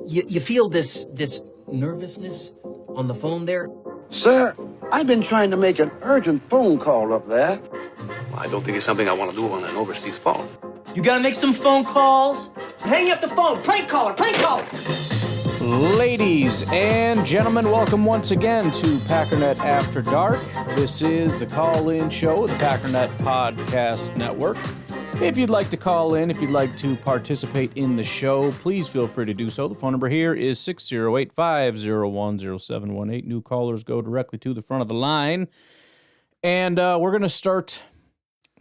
You feel this nervousness on the phone there? Sir, I've been trying to make an urgent phone call up there. Well, I don't think it's something I want to do on an overseas phone. You gotta make some phone calls. Hang up the phone. Prank caller. Prank caller. Ladies and gentlemen, welcome once again to Packernet After Dark. This is the call-in show of the Packernet Podcast Network. If you'd like to call in, if you'd like to participate in the show, please feel free to do so. The phone number here is 608-501-0718. New callers go directly to the front of the line. And we're going to start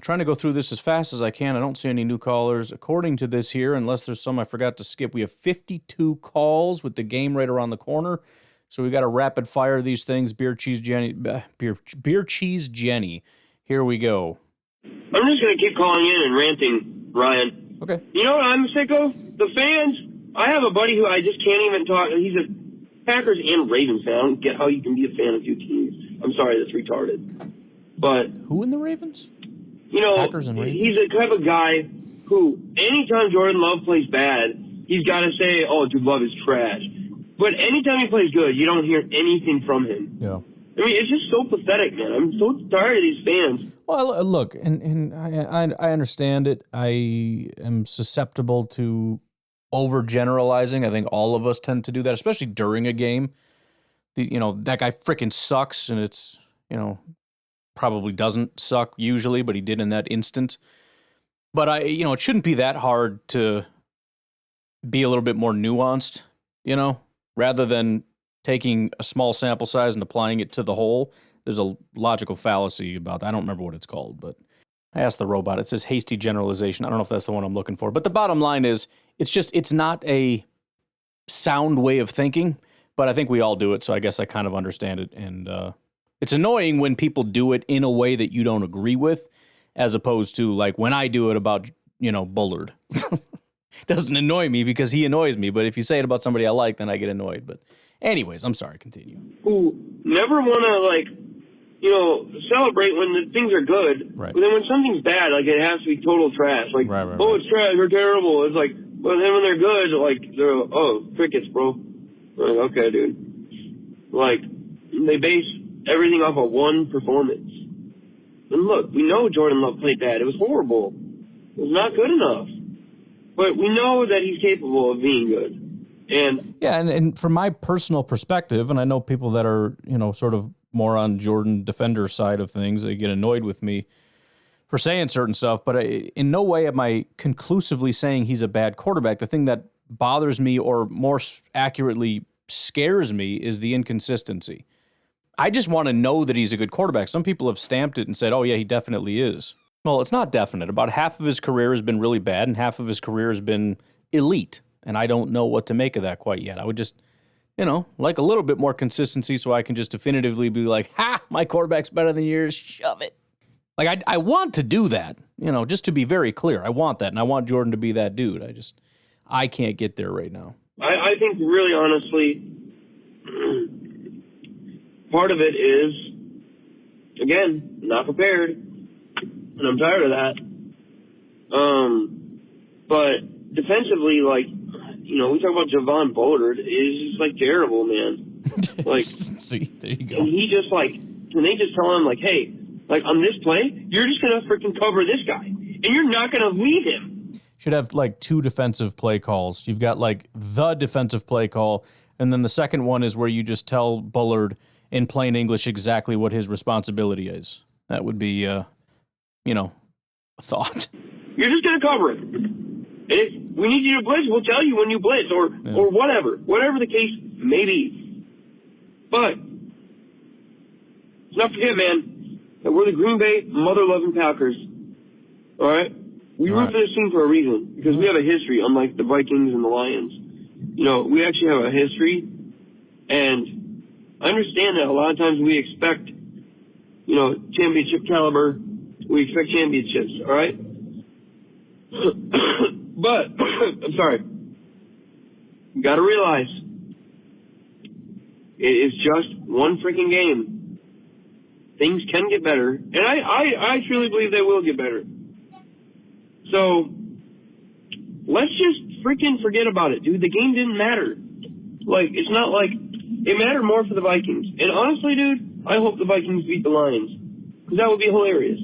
trying to go through this as fast as I can. I don't see any new callers. According to this here, unless there's some I forgot to skip, we have 52 calls with the game right around the corner. So we got to rapid fire these things. Beer Cheese Jenny. Here we go. I'm just going to keep calling in and ranting, Ryan. Okay. You know what I'm sick of? The fans. I have a buddy who I just can't even talk. He's a Packers and Ravens fan. I don't get how you can be a fan of two teams. I'm sorry, that's retarded. But who in the Ravens? You know, Packers and Ravens? He's the type of guy who, anytime Jordan Love plays bad, he's got to say, oh, Dude, Love is trash. But anytime he plays good, you don't hear anything from him. Yeah. I mean, it's just so pathetic, man. I'm so tired of these fans. Well, look, and I understand it. I am susceptible to overgeneralizing. I think all of us tend to do that, especially during a game. That guy freaking sucks, and it's, probably doesn't suck usually, but he did in that instant. But it shouldn't be that hard to be a little bit more nuanced, rather than taking a small sample size and applying it to the whole. There's a logical fallacy about that. I don't remember what it's called, but I asked the robot. It says hasty generalization. I don't know if that's the one I'm looking for. But the bottom line is, it's not a sound way of thinking, but I think we all do it, so I guess I kind of understand it. And it's annoying when people do it in a way that you don't agree with, as opposed to like when I do it about, Bullard. It doesn't annoy me because he annoys me, but if you say it about somebody I like, then I get annoyed. But anyways, I'm sorry, continue. Who never want to, celebrate when the things are good. Right. But then when something's bad, it has to be total trash. Right. Oh, it's trash, we're terrible. It's like, well, then when they're good, they're crickets, bro. Like, okay, dude. They base everything off of one performance. And look, we know Jordan Love played bad. It was horrible. It was not good enough. But we know that he's capable of being good. And from my personal perspective, and I know people that are, sort of more on Jordan defender side of things, they get annoyed with me for saying certain stuff, but in no way am I conclusively saying he's a bad quarterback. The thing that bothers me, or more accurately scares me, is the inconsistency. I just want to know that he's a good quarterback. Some people have stamped it and said, oh yeah, he definitely is. Well, it's not definite. About half of his career has been really bad, and half of his career has been elite. And I don't know what to make of that quite yet. I would just, like a little bit more consistency so I can just definitively be like, ha, my quarterback's better than yours, shove it. Like, I want to do that, just to be very clear. I want that, and I want Jordan to be that dude. I can't get there right now. I think, really honestly, part of it is, again, not prepared, and I'm tired of that. But defensively, we talk about Javon Bullard, is just terrible, man. See, there you go. And he just can they just tell him hey, on this play, you're just gonna freaking cover this guy, and you're not gonna leave him. Should have two defensive play calls. You've got the defensive play call, and then the second one is where you just tell Bullard in plain English exactly what his responsibility is. That would be, a thought. You're just gonna cover it. And if we need you to blitz, we'll tell you when you blitz, or whatever the case may be. But let's not forget, man, that we're the Green Bay mother-loving Packers. All right? We root for this team for a reason, because we have a history, unlike the Vikings and the Lions. We actually have a history, and I understand that a lot of times we expect, championship caliber. We expect championships, all right? But, I'm sorry, you got to realize, it is just one freaking game. Things can get better, and I truly believe they will get better. So, let's just freaking forget about it, dude. The game didn't matter. Like, it's not like it mattered more for the Vikings. And honestly, dude, I hope the Vikings beat the Lions, because that would be hilarious.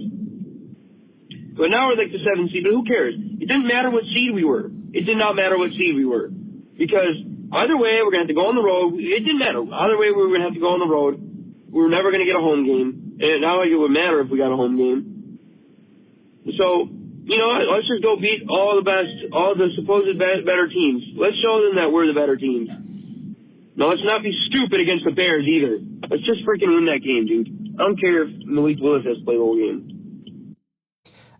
But now we're like the 7th seed, but who cares? It didn't matter what seed we were. It did not matter what seed we were. Because either way, we're going to have to go on the road. It didn't matter. Either way, we were going to have to go on the road. We were never going to get a home game. And not like it would matter if we got a home game. So, you know, let's just go beat all the supposed better teams. Let's show them that we're the better teams. No, let's not be stupid against the Bears either. Let's just freaking win that game, dude. I don't care if Malik Willis has to play the whole game.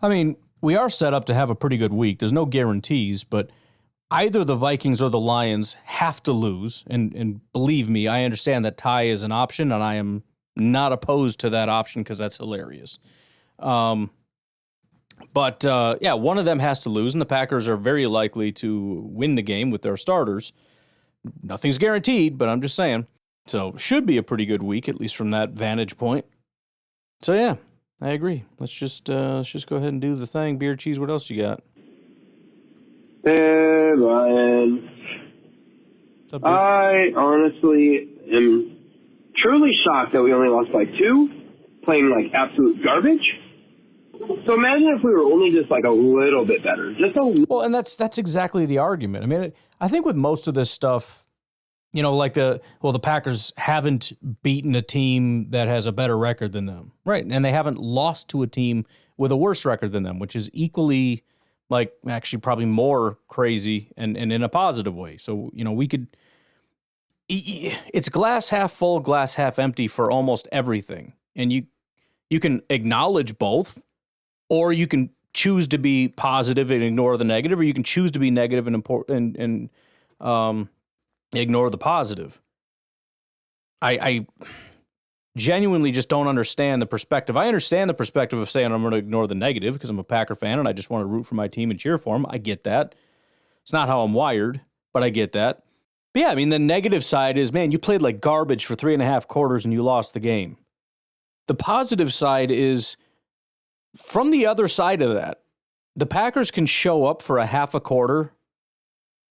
I mean, we are set up to have a pretty good week. There's no guarantees, but either the Vikings or the Lions have to lose. And believe me, I understand that tie is an option, and I am not opposed to that option because that's hilarious. But one of them has to lose, and the Packers are very likely to win the game with their starters. Nothing's guaranteed, but I'm just saying. So should be a pretty good week, at least from that vantage point. So yeah, I agree. Let's just go ahead and do the thing. Beer, cheese, what else you got? Hey, Ryan. I honestly am truly shocked that we only lost by 2, playing like absolute garbage. So imagine if we were only just like a little bit better. Well, and that's exactly the argument. I mean, I think with most of this stuff, you know, like the Packers haven't beaten a team that has a better record than them, right? And they haven't lost to a team with a worse record than them, which is equally, like, actually probably more crazy and in a positive way. So, you know, it's glass half full, glass half empty for almost everything. And you can acknowledge both, or you can choose to be positive and ignore the negative, or you can choose to be negative and ignore the positive. I genuinely just don't understand the perspective. I understand the perspective of saying I'm going to ignore the negative because I'm a Packer fan and I just want to root for my team and cheer for them. I get that. It's not how I'm wired, but I get that. But yeah, I mean, the negative side is, man, you played like garbage for 3.5 quarters and you lost the game. The positive side is, from the other side of that, the Packers can show up for a half a quarter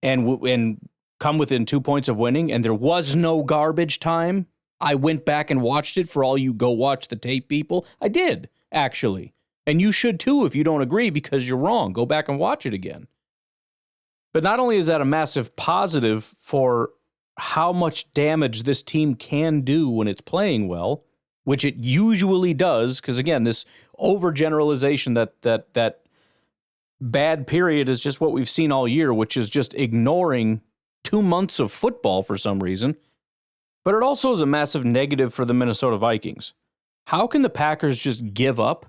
and come within 2 points of winning, and there was no garbage time. I went back and watched it for all you go watch the tape people. I did, actually. And you should too if you don't agree, because you're wrong. Go back and watch it again. But not only is that a massive positive for how much damage this team can do when it's playing well, which it usually does, because again, this overgeneralization that bad period is just what we've seen all year, which is just ignoring 2 months of football for some reason. But it also is a massive negative for the Minnesota Vikings. How can the Packers just give up?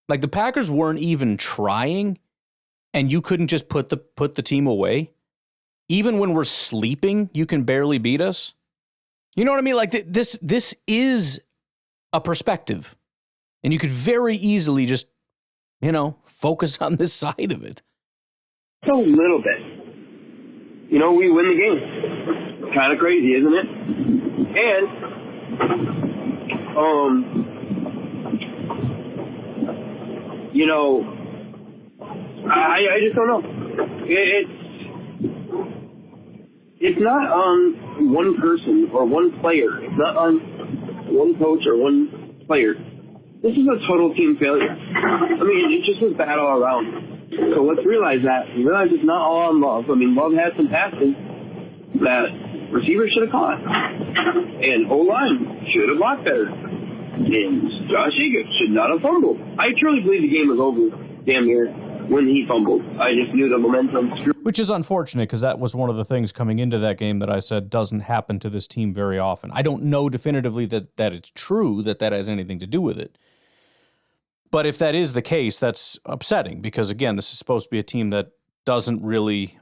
Like, the Packers weren't even trying, and you couldn't just put the team away? Even when we're sleeping, you can barely beat us? You know what I mean? Like, this is a perspective. And you could very easily just, you know, focus on this side of it. So little bit. You know, we win the game. Kind of crazy, isn't it? And, you know, I just don't know. It's not on one person or one player. It's not on one coach or one player. This is a total team failure. I mean, it just was bad all around. So let's realize that. Realize it's not all on Love. I mean, Love had some passes that receivers should have caught. And O-line should have blocked better. And Josh Jacobs should not have fumbled. I truly believe the game was over damn near when he fumbled. I just knew the momentum. Which is unfortunate, because that was one of the things coming into that game that I said doesn't happen to this team very often. I don't know definitively that it's true, that has anything to do with it. But if that is the case, that's upsetting, because, again, this is supposed to be a team that doesn't really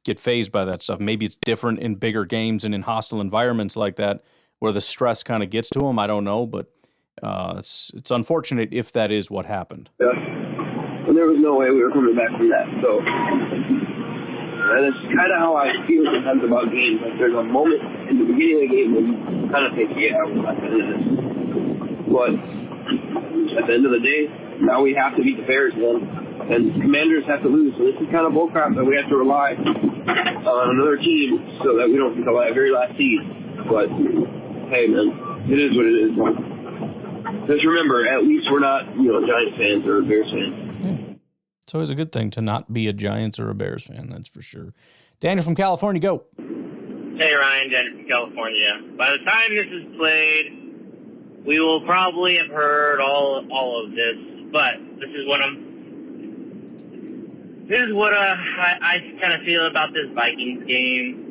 get fazed by that stuff. Maybe it's different in bigger games and in hostile environments like that, where the stress kind of gets to them. I don't know, but it's unfortunate if that is what happened. Yeah. And there was no way we were coming back from that. So, and it's kind of how I feel sometimes about games. Like, there's a moment in the beginning of the game when you kind of think, yeah, we're not going to do this. But at the end of the day, now we have to beat the Bears then. And Commanders have to lose. So this is kind of bullcrap that we have to rely on another team so that we don't get the very last seed. But, hey, man, it is what it is. Just remember, at least we're not, Giants fans or Bears fans. Yeah. It's always a good thing to not be a Giants or a Bears fan, that's for sure. Daniel from California, go. Hey, Ryan, Daniel from California. By the time this is played, we will probably have heard all of this, but this is what I kind of feel about this Vikings game.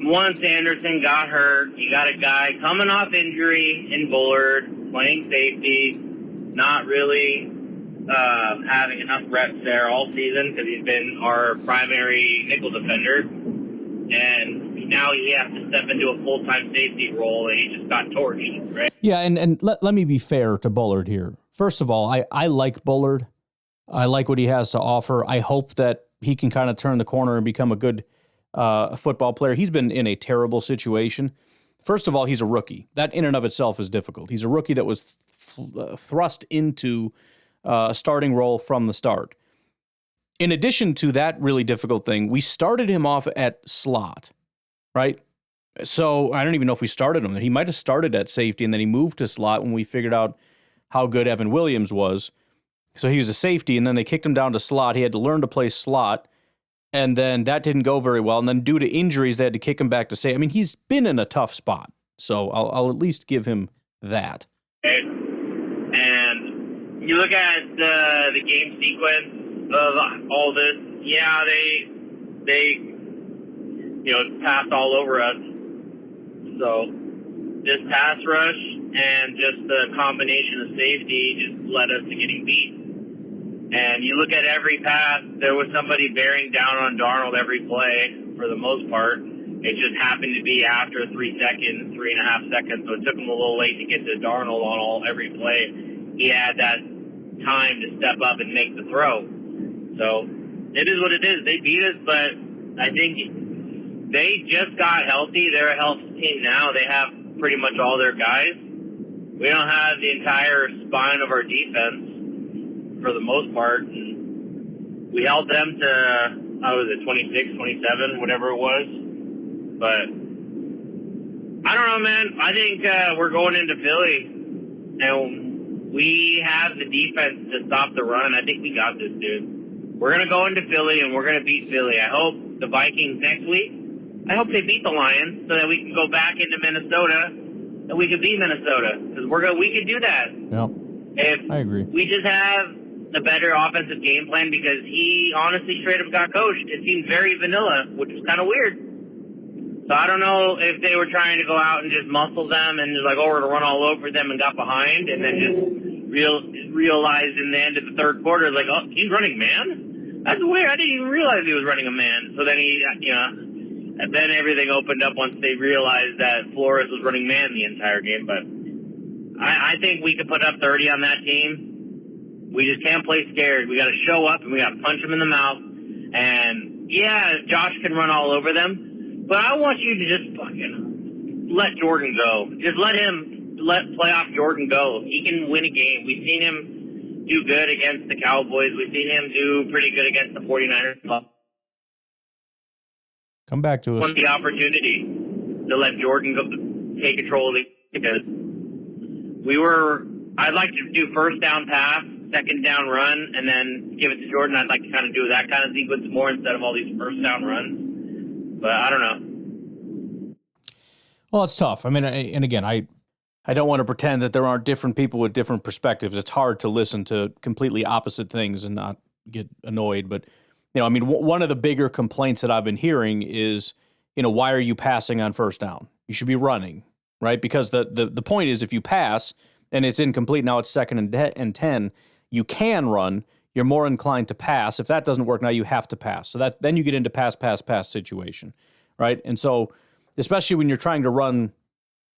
Once Anderson got hurt, you got a guy coming off injury in Bullard, playing safety, not really having enough reps there all season because he's been our primary nickel defender. And now he has to step into a full-time safety role, and he just got torched, right? Yeah, and let me be fair to Bullard here. First of all, I like Bullard. I like what he has to offer. I hope that he can kind of turn the corner and become a good football player. He's been in a terrible situation. First of all, he's a rookie. That in and of itself is difficult. He's a rookie that was thrust into a starting role from the start. In addition to that really difficult thing, we started him off at slot, right? So I don't even know if we started him. He might have started at safety, and then he moved to slot when we figured out how good Evan Williams was. So he was a safety, and then they kicked him down to slot. He had to learn to play slot, and then that didn't go very well. And then due to injuries, they had to kick him back to safety. I mean, he's been in a tough spot, so I'll at least give him that. And you look at the game sequence of all this. Yeah, they passed all over us. So this pass rush and just the combination of safety just led us to getting beat. And you look at every pass, there was somebody bearing down on Darnold every play for the most part. It just happened to be after 3 seconds, 3.5 seconds, so it took him a little late to get to Darnold on every play. He had that time to step up and make the throw. So it is what it is. They beat us, but I think they just got healthy. They're a healthy team now. They have pretty much all their guys. We don't have the entire spine of our defense for the most part. And we held them to, 26, 27, whatever it was. But I don't know, man. I think we're going into Philly, and we have the defense to stop the run. I think we got this, dude. We're going to go into Philly, and we're going to beat Philly. I hope the Vikings next week, I hope they beat the Lions so that we can go back into Minnesota and we can beat Minnesota because we can do that. Yep. If I agree. We just have a better offensive game plan because he honestly straight up got coached. It seemed very vanilla, which was kind of weird. So I don't know if they were trying to go out and just muscle them and just like, we're going to run all over them and got behind and then just realized in the end of the third quarter, like, oh, he's running man? That's weird. I didn't even realize he was running a man. So then and then everything opened up once they realized that Flores was running man the entire game. But I think we could put up 30 on that team. We just can't play scared. We got to show up and we got to punch them in the mouth. And yeah, Josh can run all over them, but I want you to just fucking let Jordan go. Just let playoff Jordan go. He can win a game. We've seen him do good against the Cowboys. We've seen him do pretty good against the 49ers. Come back to us. Want the opportunity to let Jordan go, take control of the because I'd like to do first down pass, second down run, and then give it to Jordan. I'd like to kind of do that kind of sequence more instead of all these first down runs. But I don't know. Well, it's tough. I mean, and again, I don't want to pretend that there aren't different people with different perspectives. It's hard to listen to completely opposite things and not get annoyed. But, I mean, one of the bigger complaints that I've been hearing is, why are you passing on first down? You should be running, right? Because the point is if you pass and it's incomplete, now it's 2nd and 10, you can run. You're more inclined to pass. If that doesn't work, now you have to pass. So then you get into pass situation, right? And so especially when you're trying to run,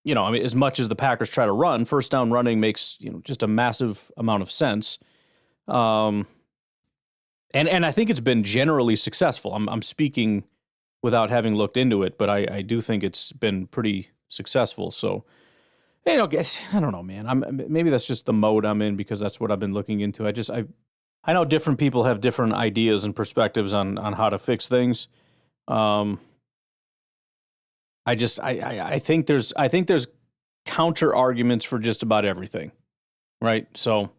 I mean, as much as the Packers try to run, first down running makes, just a massive amount of sense. And I think it's been generally successful. I'm speaking without having looked into it, but I do think it's been pretty successful. So, I don't know, man. Maybe that's just the mode I'm in because that's what I've been looking into. I know different people have different ideas and perspectives on how to fix things. I think there's counter arguments for just about everything, right? So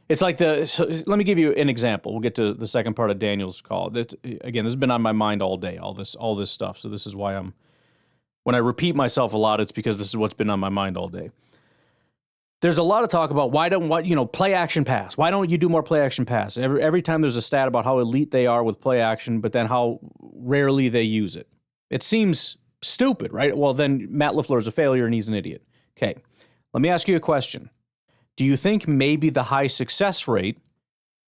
it's like let me give you an example. We'll get to the second part of Daniel's call. Again, this has been on my mind all day, all this stuff. So this is why when I repeat myself a lot, it's because this is what's been on my mind all day. There's a lot of talk about play action pass. Why don't you do more play action pass? Every time there's a stat about how elite they are with play action, but then how rarely they use it. It seems stupid, right? Well, then Matt LaFleur is a failure and he's an idiot. Okay, let me ask you a question. Do you think maybe the high success rate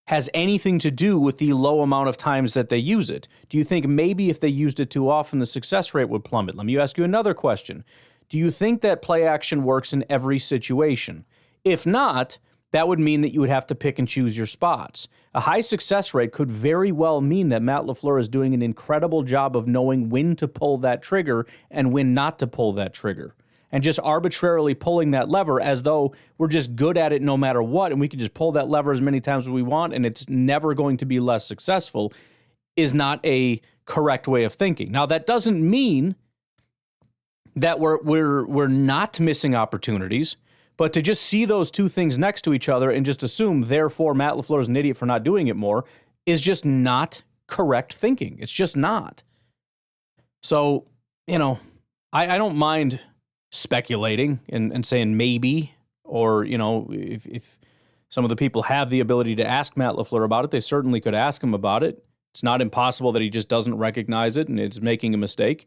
has anything to do with the low amount of times that they use it? Do you think maybe if they used it too often, the success rate would plummet? Let me ask you another question. Do you think that play action works in every situation? If not, that would mean that you would have to pick and choose your spots. A high success rate could very well mean that Matt LaFleur is doing an incredible job of knowing when to pull that trigger and when not to pull that trigger. And just arbitrarily pulling that lever as though we're just good at it no matter what, and we can just pull that lever as many times as we want, and it's never going to be less successful, is not a correct way of thinking. Now, that doesn't mean that we're not missing opportunities, but to just see those two things next to each other and just assume, therefore, Matt LaFleur is an idiot for not doing it more is just not correct thinking. It's just not. So, I don't mind speculating and saying maybe, or, if some of the people have the ability to ask Matt LaFleur about it, they certainly could ask him about it. It's not impossible that he just doesn't recognize it and it's making a mistake.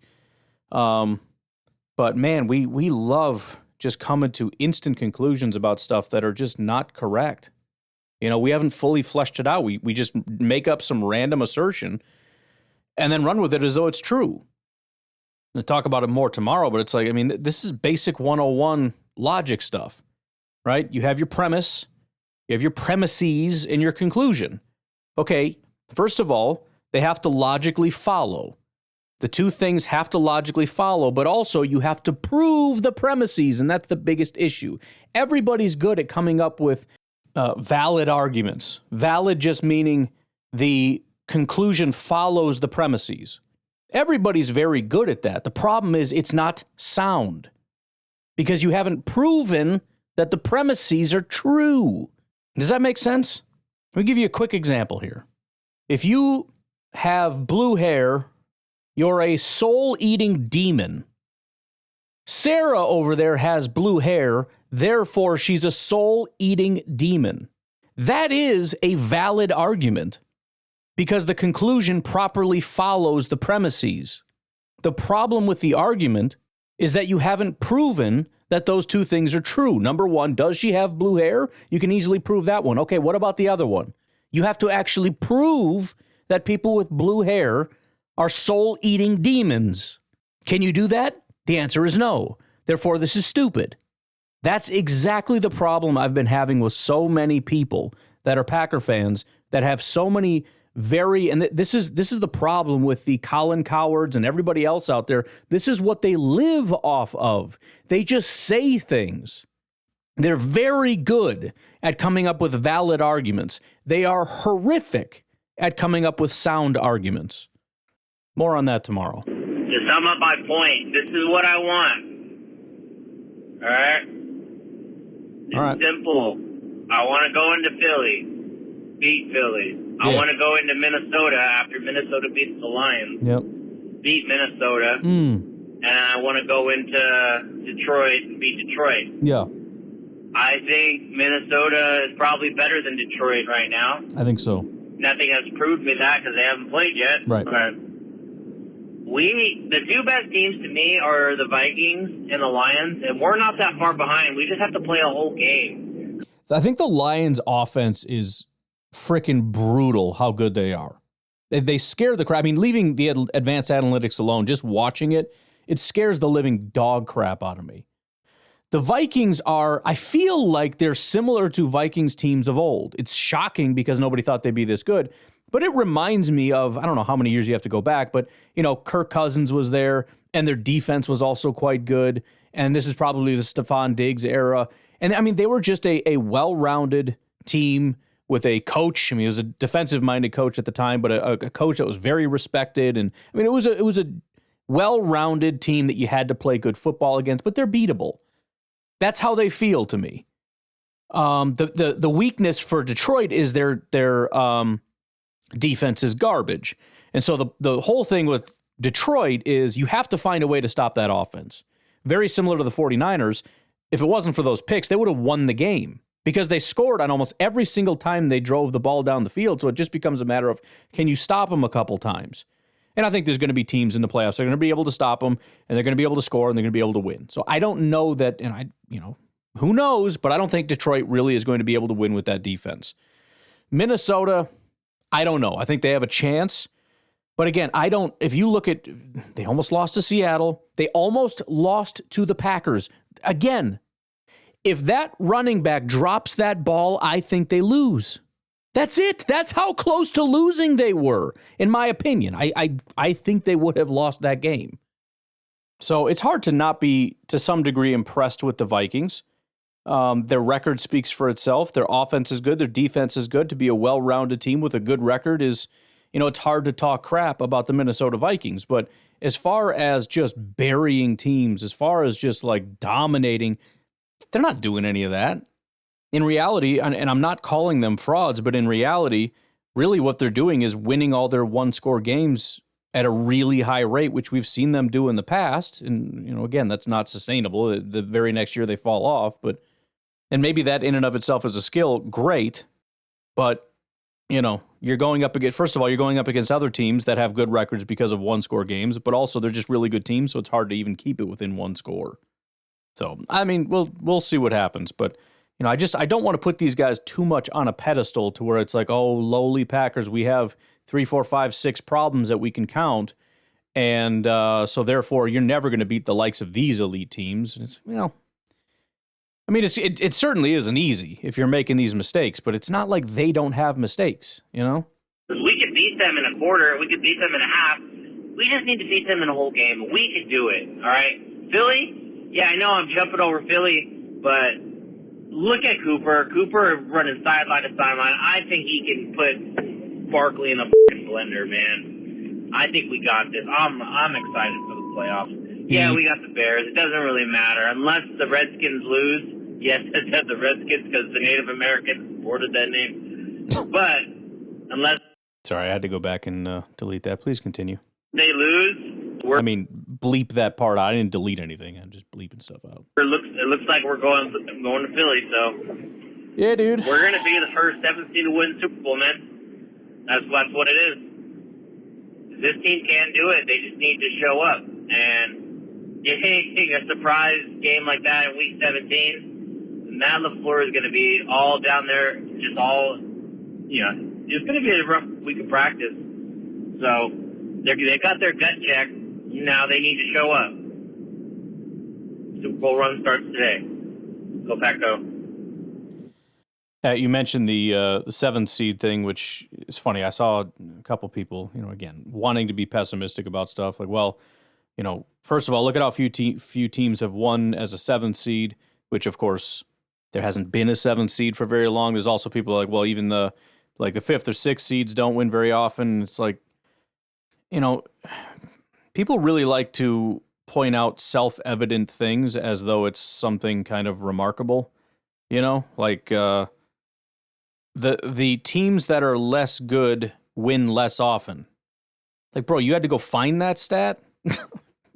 But man, we love just coming to instant conclusions about stuff that are just not correct. We haven't fully fleshed it out. We just make up some random assertion and then run with it as though it's true. I'll talk about it more tomorrow, but it's like, this is basic 101 logic stuff, right? You have your premise, you have your premises, and your conclusion. Okay, first of all, they have to logically follow. The two things have to logically follow, but also you have to prove the premises, and that's the biggest issue. Everybody's good at coming up with valid arguments. Valid just meaning the conclusion follows the premises. Everybody's very good at that. The problem is it's not sound because you haven't proven that the premises are true. Does that make sense? Let me give you a quick example here. If you have blue hair, you're a soul-eating demon. Sarah over there has blue hair, therefore she's a soul-eating demon. That is a valid argument because the conclusion properly follows the premises. The problem with the argument is that you haven't proven that those two things are true. Number one, does she have blue hair? You can easily prove that one. Okay, what about the other one? You have to actually prove that people with blue hair are soul-eating demons. Can you do that? The answer is no. Therefore, this is stupid. That's exactly the problem I've been having with so many people that are Packer fans that have so many and this is the problem with the Colin Cowards and everybody else out there. This is what they live off of. They just say things. They're very good at coming up with valid arguments. They are horrific at coming up with sound arguments. More on that tomorrow. To sum up my point, this is what I want. All right? It's simple. I want to go into Philly, beat Philly. I want to go into Minnesota after Minnesota beats the Lions. Beat Minnesota. And I want to go into Detroit and beat Detroit. I think Minnesota is probably better than Detroit right now. I think so. Nothing has proved me that because they haven't played yet. Right. But the two best teams to me are the Vikings and the Lions, and we're not that far behind. We just have to play a whole game. I think the Lions' offense is freaking brutal how good they are. They scare the crap. Leaving the advanced analytics alone, just watching it, it scares the living dog crap out of me. The Vikings I feel like they're similar to Vikings teams of old. It's shocking because nobody thought they'd be this good, but it reminds me of, I don't know how many years you have to go back, but, Kirk Cousins was there, and their defense was also quite good, and this is probably the Stephon Diggs era. And, they were just a well-rounded team with a coach. I mean, he was a defensive-minded coach at the time, but a coach that was very respected. And I mean, it was a well-rounded team that you had to play good football against, but they're beatable. That's how they feel to me. The weakness for Detroit is their defense is garbage. And so the whole thing with Detroit is you have to find a way to stop that offense. Very similar to the 49ers. If it wasn't for those picks, they would have won the game because they scored on almost every single time they drove the ball down the field. So it just becomes a matter of, can you stop them a couple times? And I think there's going to be teams in the playoffs that are going to be able to stop them, and they're going to be able to score, and they're going to be able to win. So I don't know that, and who knows, but I don't think Detroit really is going to be able to win with that defense. Minnesota, I don't know. I think they have a chance. But again, if you look at, they almost lost to Seattle. They almost lost to the Packers. Again, if that running back drops that ball, I think they lose. That's it. That's how close to losing they were, in my opinion. I think they would have lost that game. So it's hard to not be, to some degree, impressed with the Vikings. Their record speaks for itself. Their offense is good. Their defense is good. To be a well-rounded team with a good record is, it's hard to talk crap about the Minnesota Vikings. But as far as just burying teams, as far as just like dominating, they're not doing any of that. In reality, and I'm not calling them frauds, but in reality, really what they're doing is winning all their one-score games at a really high rate, which we've seen them do in the past. And, again, that's not sustainable. The very next year they fall off. And maybe that in and of itself is a skill, great. But, you're going up against, first of all, you're going up against other teams that have good records because of one-score games, but also they're just really good teams, so it's hard to even keep it within one score. So, I mean, we'll see what happens. But, I don't want to put these guys too much on a pedestal to where it's like, oh, lowly Packers, we have 3, 4, 5, 6 problems that we can count. And so therefore, you're never going to beat the likes of these elite teams. And it's, it certainly isn't easy if you're making these mistakes, but it's not like they don't have mistakes, We could beat them in a quarter. We could beat them in a half. We just need to beat them in a whole game. We could do it, all right? Philly? Yeah, I know I'm jumping over Philly, but look at Cooper. Cooper running sideline to sideline. I think he can put Barkley in a blender, man. I think we got this. I'm excited for the playoffs. Yeah, we got the Bears. It doesn't really matter. Unless the Redskins lose. Yes, I said the Redskins because the Native Americans supported that name. But unless... Sorry, I had to go back and delete that. Please continue. They lose. Bleep that part out. I didn't delete anything. I'm just bleeping stuff out. It looks like we're going to Philly, so... Yeah, dude. We're going to be the first 7th seed to win the Super Bowl, man. That's what it is. If this team can't do it, they just need to show up. And a surprise game like that in Week 17, Matt LaFleur is going to be all down there, just all, it's going to be a rough week of practice. So they got their gut check. Now they need to show up. Super Bowl run starts today. Go Pack Go. You mentioned the 7th seed thing, which is funny. I saw a couple people, again, wanting to be pessimistic about stuff. Like, well, first of all, look at how few teams have won as a 7th seed, which, of course, there hasn't been a 7th seed for very long. There's also people like, well, even the 5th or 6th seeds don't win very often. It's like, people really like to point out self-evident things as though it's something kind of remarkable, like the teams that are less good win less often. Like, bro, you had to go find that stat?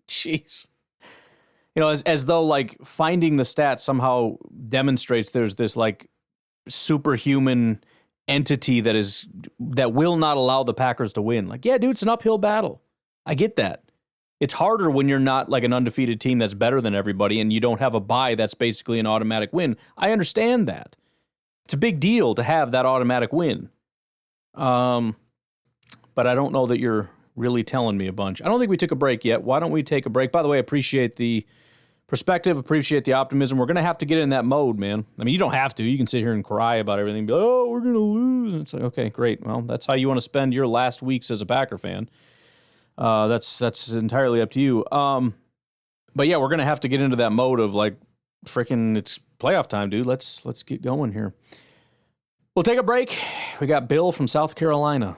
Jeez. As though like finding the stat somehow demonstrates there's this like superhuman entity that will not allow the Packers to win. Like, yeah, dude, it's an uphill battle. I get that. It's harder when you're not like an undefeated team that's better than everybody and you don't have a bye that's basically an automatic win. I understand that. It's a big deal to have that automatic win. But I don't know that you're really telling me a bunch. I don't think we took a break yet. Why don't we take a break? By the way, I appreciate the perspective, appreciate the optimism. We're going to have to get in that mode, man. I mean, you don't have to. You can sit here and cry about everything. Be like, oh, we're going to lose. And it's like, okay, great. Well, that's how you want to spend your last weeks as a Packer fan. That's entirely up to you. But yeah, we're going to have to get into that mode of like, freaking, it's playoff time, dude. Let's get going here. We'll take a break. We got Bill from South Carolina.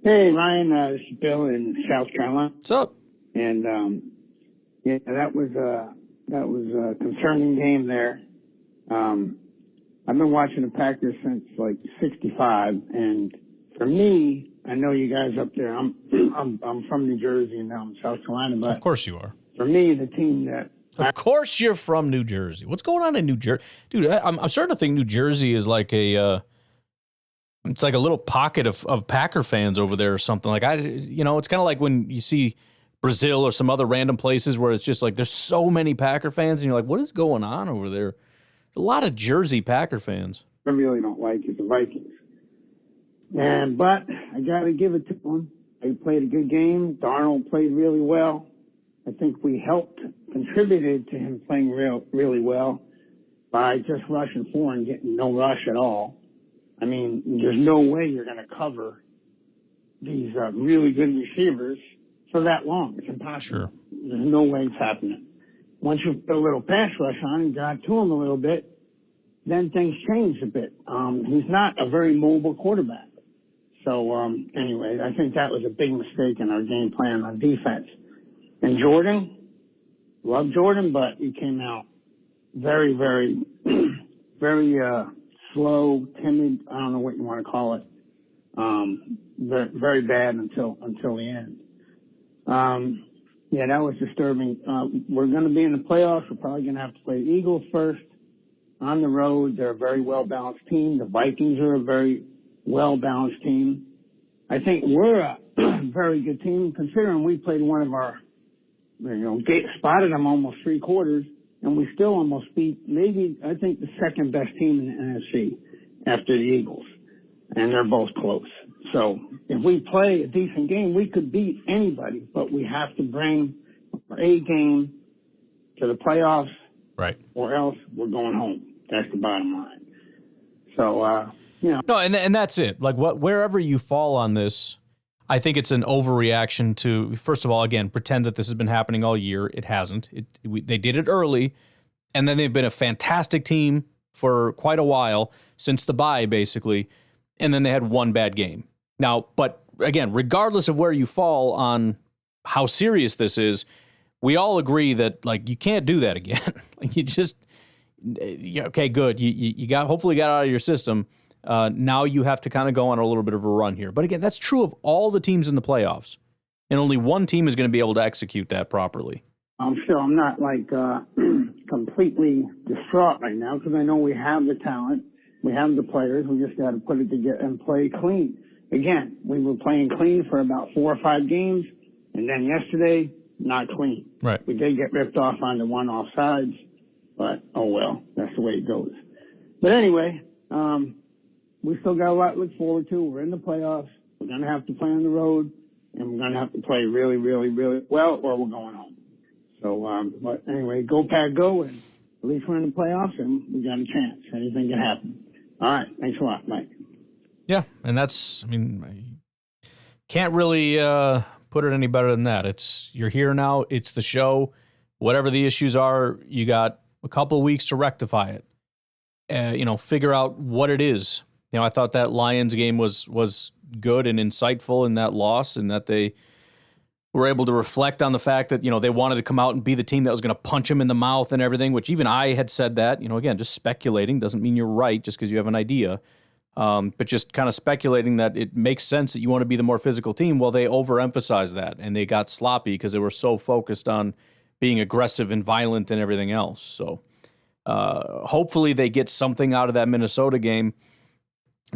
Hey, Ryan, this is Bill in South Carolina. What's up? And, yeah, that was a concerning game there. I've been watching the Packers since like 65. And for me, I know you guys up there, I'm from New Jersey and now I'm South Carolina, but Of course you are. for me, the team that Of course you're from New Jersey. What's going on in New Jersey? Dude, I'm starting to think New Jersey is like it's like a little pocket of Packer fans over there or something. Like, it's kind of like when you see Brazil or some other random places where it's just like there's so many Packer fans and you're like, what is going on over there? A lot of Jersey Packer fans. I really don't like is the Vikings. But I got to give it to them. They played a good game. Darnold played really well. I think we contributed to him playing really well by just rushing forward and getting no rush at all. I mean, there's no way you're going to cover these really good receivers for that long. It's impossible. Sure. There's no way it's happening. Once you put a little pass rush on and got to him a little bit, then things change a bit. He's not a very mobile quarterback. So, anyway, I think that was a big mistake in our game plan on defense. And Jordan, love Jordan, but he came out very, very, very slow, timid. I don't know what you want to call it. Very, very bad until the end. Yeah, that was disturbing. We're going to be in the playoffs. We're probably going to have to play the Eagles first on the road. They're a very well-balanced team. The Vikings are a very well-balanced team. I think we're a very good team considering we played one of our, spotted them almost 3 quarters, and we still almost beat maybe, I think, the second best team in the NFC after the Eagles. And they're both close. So if we play a decent game, we could beat anybody, but we have to bring our A game to the playoffs. Right. Or else we're going home. That's the bottom line. So, No, and that's it. Like, wherever you fall on this, I think it's an overreaction to, first of all, again, pretend that this has been happening all year. It hasn't. They did it early, and then they've been a fantastic team for quite a while, since the bye, basically, and then they had one bad game. Now, but again, regardless of where you fall on how serious this is, we all agree that, like, you can't do that again. Like, you just, okay, good. You hopefully got out of your system. Now you have to kind of go on a little bit of a run here. But again, that's true of all the teams in the playoffs. And only one team is going to be able to execute that properly. I'm not like completely distraught right now because I know we have the talent. We have the players. We just got to put it together and play clean. Again, we were playing clean for about 4 or 5 games. And then yesterday, not clean. Right. We did get ripped off on the one offsides. But, oh well, that's the way it goes. But anyway, we still got a lot to look forward to. We're in the playoffs. We're going to have to play on the road, and we're going to have to play really, really, really well, or we're going home. So, but anyway, go Pack, go, and at least we're in the playoffs, and we got a chance. Anything can happen. All right, thanks a lot, Mike. Yeah, and that's, can't really put it any better than that. You're here now. It's the show. Whatever the issues are, you got a couple of weeks to rectify it. Figure out what it is. I thought that Lions game was good and insightful in that loss, and that they were able to reflect on the fact that, they wanted to come out and be the team that was going to punch him in the mouth and everything, which even I had said that. Again, just speculating doesn't mean you're right just because you have an idea. But just kind of speculating that it makes sense that you want to be the more physical team. Well, they overemphasized that, and they got sloppy because they were so focused on being aggressive and violent and everything else. So hopefully they get something out of that Minnesota game,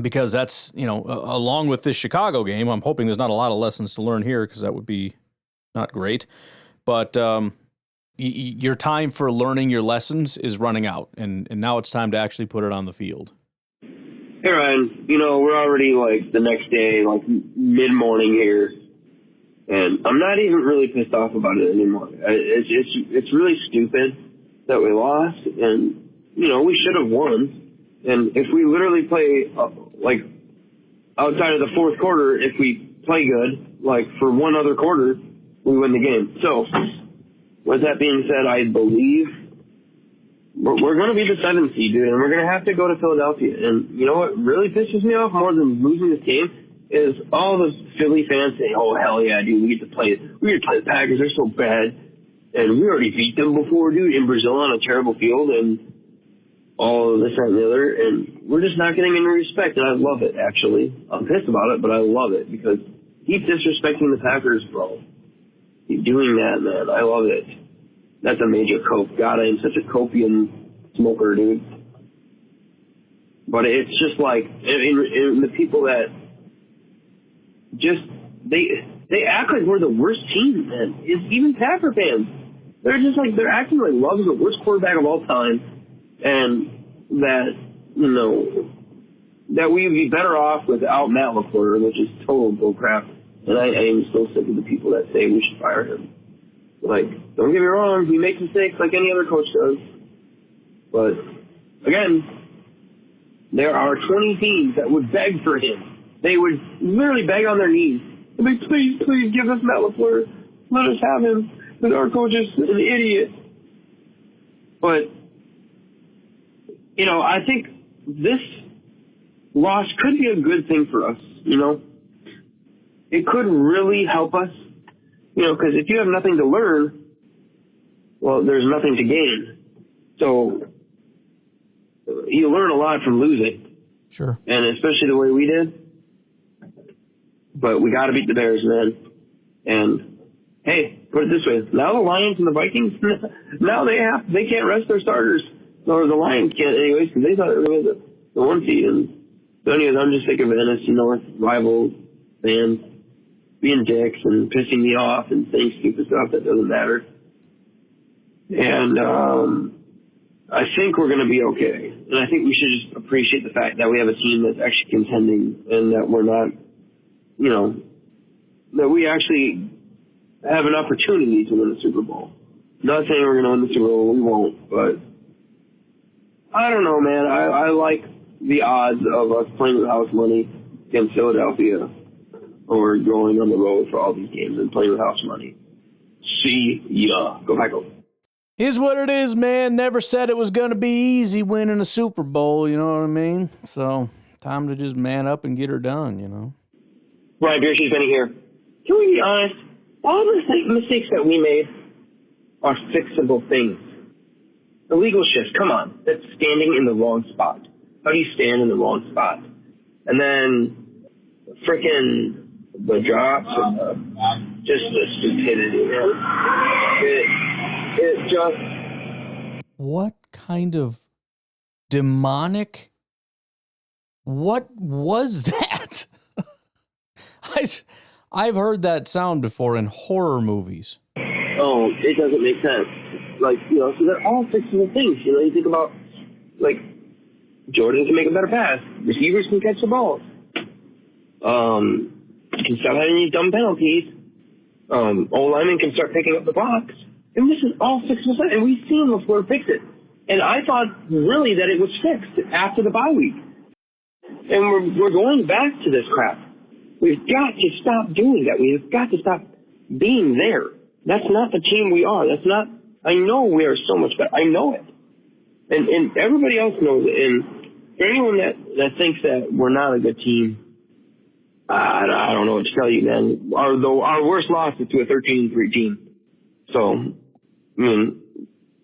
because that's, along with this Chicago game, I'm hoping there's not a lot of lessons to learn here, because that would be not great. But your time for learning your lessons is running out, and now it's time to actually put it on the field. Hey, Ryan, we're already, the next day, mid-morning here, and I'm not even really pissed off about it anymore. It's really stupid that we lost, and, we should have won. And if we literally play, outside of the fourth quarter, if we play good, for one other quarter, we win the game. So, with that being said, I believe we're going to be the 7th seed, dude, and we're going to have to go to Philadelphia. And you know what really pisses me off more than losing this game is all the Philly fans saying, "Oh hell yeah, dude, we get to play the Packers. They're so bad, and we already beat them before, dude, in Brazil on a terrible field, and all of this, that, and the other." And we're just not getting any respect, and I love it. Actually, I'm pissed about it, but I love it because keep disrespecting the Packers, bro. Keep doing that, man. I love it. That's a major cope. God, I am such a copium smoker, dude. But it's just like, in the people that just, they act like we're the worst team, man. It's even Packer fans. They're just like, they're acting like Love is the worst quarterback of all time, and that, you know, that we'd be better off without Matt LaFleur, which is total bullcrap. And I am so sick of the people that say we should fire him. Like, don't get me wrong, he makes mistakes like any other coach does. But, again, there are 20 teams that would beg for him. They would literally beg on their knees. They'd be, please, please give us Matt LaFleur. Let us have him. Because our coach is an idiot. But, you know, I think this loss could be a good thing for us, you know? It could really help us, you know, because if you have nothing to learn, well, there's nothing to gain. So you learn a lot from losing. Sure. And especially the way we did. But we got to beat the Bears, man. And, hey, put it this way. Now the Lions and the Vikings, now they can't rest their starters. Or the Lions can't anyways because they thought they were going to be the 1 seed. And so anyways, I'm just sick of NFC North rivals fans being dicks and pissing me off and saying stupid stuff that doesn't matter. And I think we're going to be okay. And I think we should just appreciate the fact that we have a team that's actually contending and that we're not, you know, that we actually have an opportunity to win the Super Bowl. Not saying we're going to win the Super Bowl, we won't, but I don't know, man. I like the odds of us playing with house money against Philadelphia or going on the road for all these games and playing with house money. See ya. Go Packers. Is what it is, man. Never said it was going to be easy winning a Super Bowl, you know what I mean? So, time to just man up and get her done, you know? Ryan Beershey's been here. Can we be honest? All the mistakes that we made are fixable things. Illegal shifts, come on. That's standing in the wrong spot. How do you stand in the wrong spot? And then freaking the drops and just the stupidity, man. It just... What kind of demonic... What was that? I've heard that sound before in horror movies. Oh, it doesn't make sense. Like, you know, so they're all fixable things. You know, you think about, like, Jordan can make a better pass. Receivers can catch the ball. Can stop having any dumb penalties. O-lineman can start picking up the box. And this is all fixable stuff. And we've seen LaFleur fix it. And I thought, really, that it was fixed after the bye week. And we're going back to this crap. We've got to stop doing that. We've got to stop being there. That's not the team we are. That's not... I know we are so much better. I know it. And everybody else knows it. And for anyone that thinks that we're not a good team, I don't know what to tell you, man. Our worst loss is to a 13-3 team. So, I mean,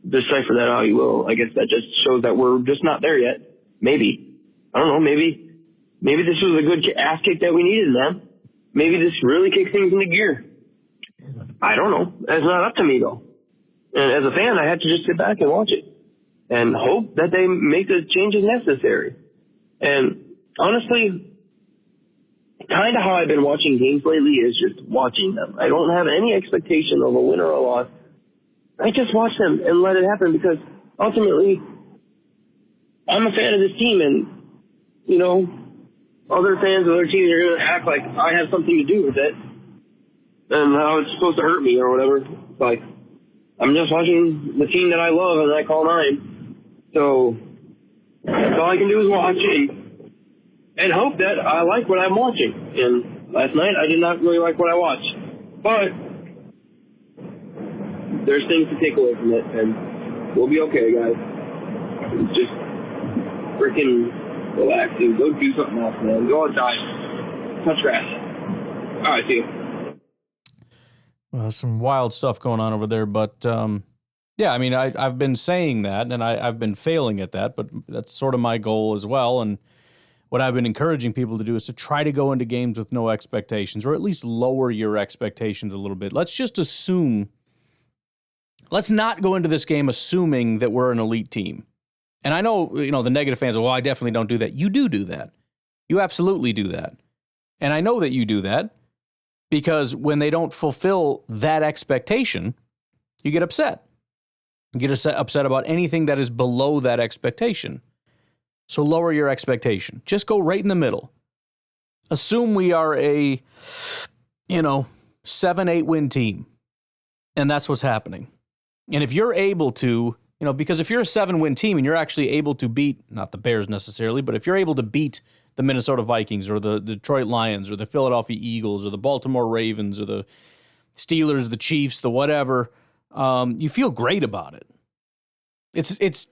decipher that how you will. I guess that just shows that we're just not there yet. Maybe. I don't know. Maybe this was a good ass kick that we needed, man. Maybe this really kicks things into gear. I don't know. That's not up to me, though. And as a fan, I had to just sit back and watch it and hope that they make the changes necessary. And honestly, kind of how I've been watching games lately is just watching them. I don't have any expectation of a win or a loss. I just watch them and let it happen because ultimately I'm a fan of this team and, you know, other fans of other teams are going to act like I have something to do with it and how it's supposed to hurt me or whatever. It's like, I'm just watching the team that I love and I call mine. So that's all I can do is watch and hope that I like what I'm watching. And last night I did not really like what I watched. But there's things to take away from it and we'll be okay, guys. just freaking relax and go do something else, man. Go outside, touch grass. All right, see you. Well, some wild stuff going on over there, but yeah, I mean, I've been saying that, and I've been failing at that, but that's sort of my goal as well. And what I've been encouraging people to do is to try to go into games with no expectations, or at least lower your expectations a little bit. Let's just assume, let's not go into this game assuming that we're an elite team. And I know, the negative fans are, well, I definitely don't do that. You do that. You absolutely do that. And I know that you do that because when they don't fulfill that expectation, you get upset. You get upset about anything that is below that expectation. So lower your expectation. Just go right in the middle. Assume we are a, 7-8 win team. And that's what's happening. And if you're able to, because if you're a 7-win team and you're actually able to beat, not the Bears necessarily, but if you're able to beat the Minnesota Vikings or the Detroit Lions or the Philadelphia Eagles or the Baltimore Ravens or the Steelers, the Chiefs, the whatever, you feel great about it. It's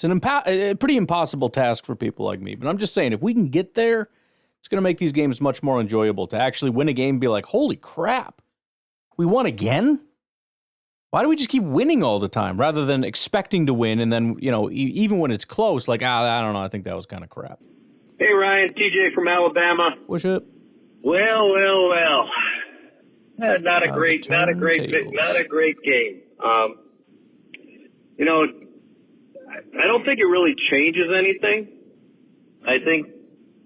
a pretty impossible task for people like me. But I'm just saying, if we can get there, it's going to make these games much more enjoyable. To actually win a game and be like, holy crap, we won again? Why do we just keep winning all the time rather than expecting to win? And then, even when it's close, like, I don't know, I think that was kind of crap. Hey, Ryan, TJ from Alabama. What's up? Well. Not a great game. I don't think it really changes anything. I think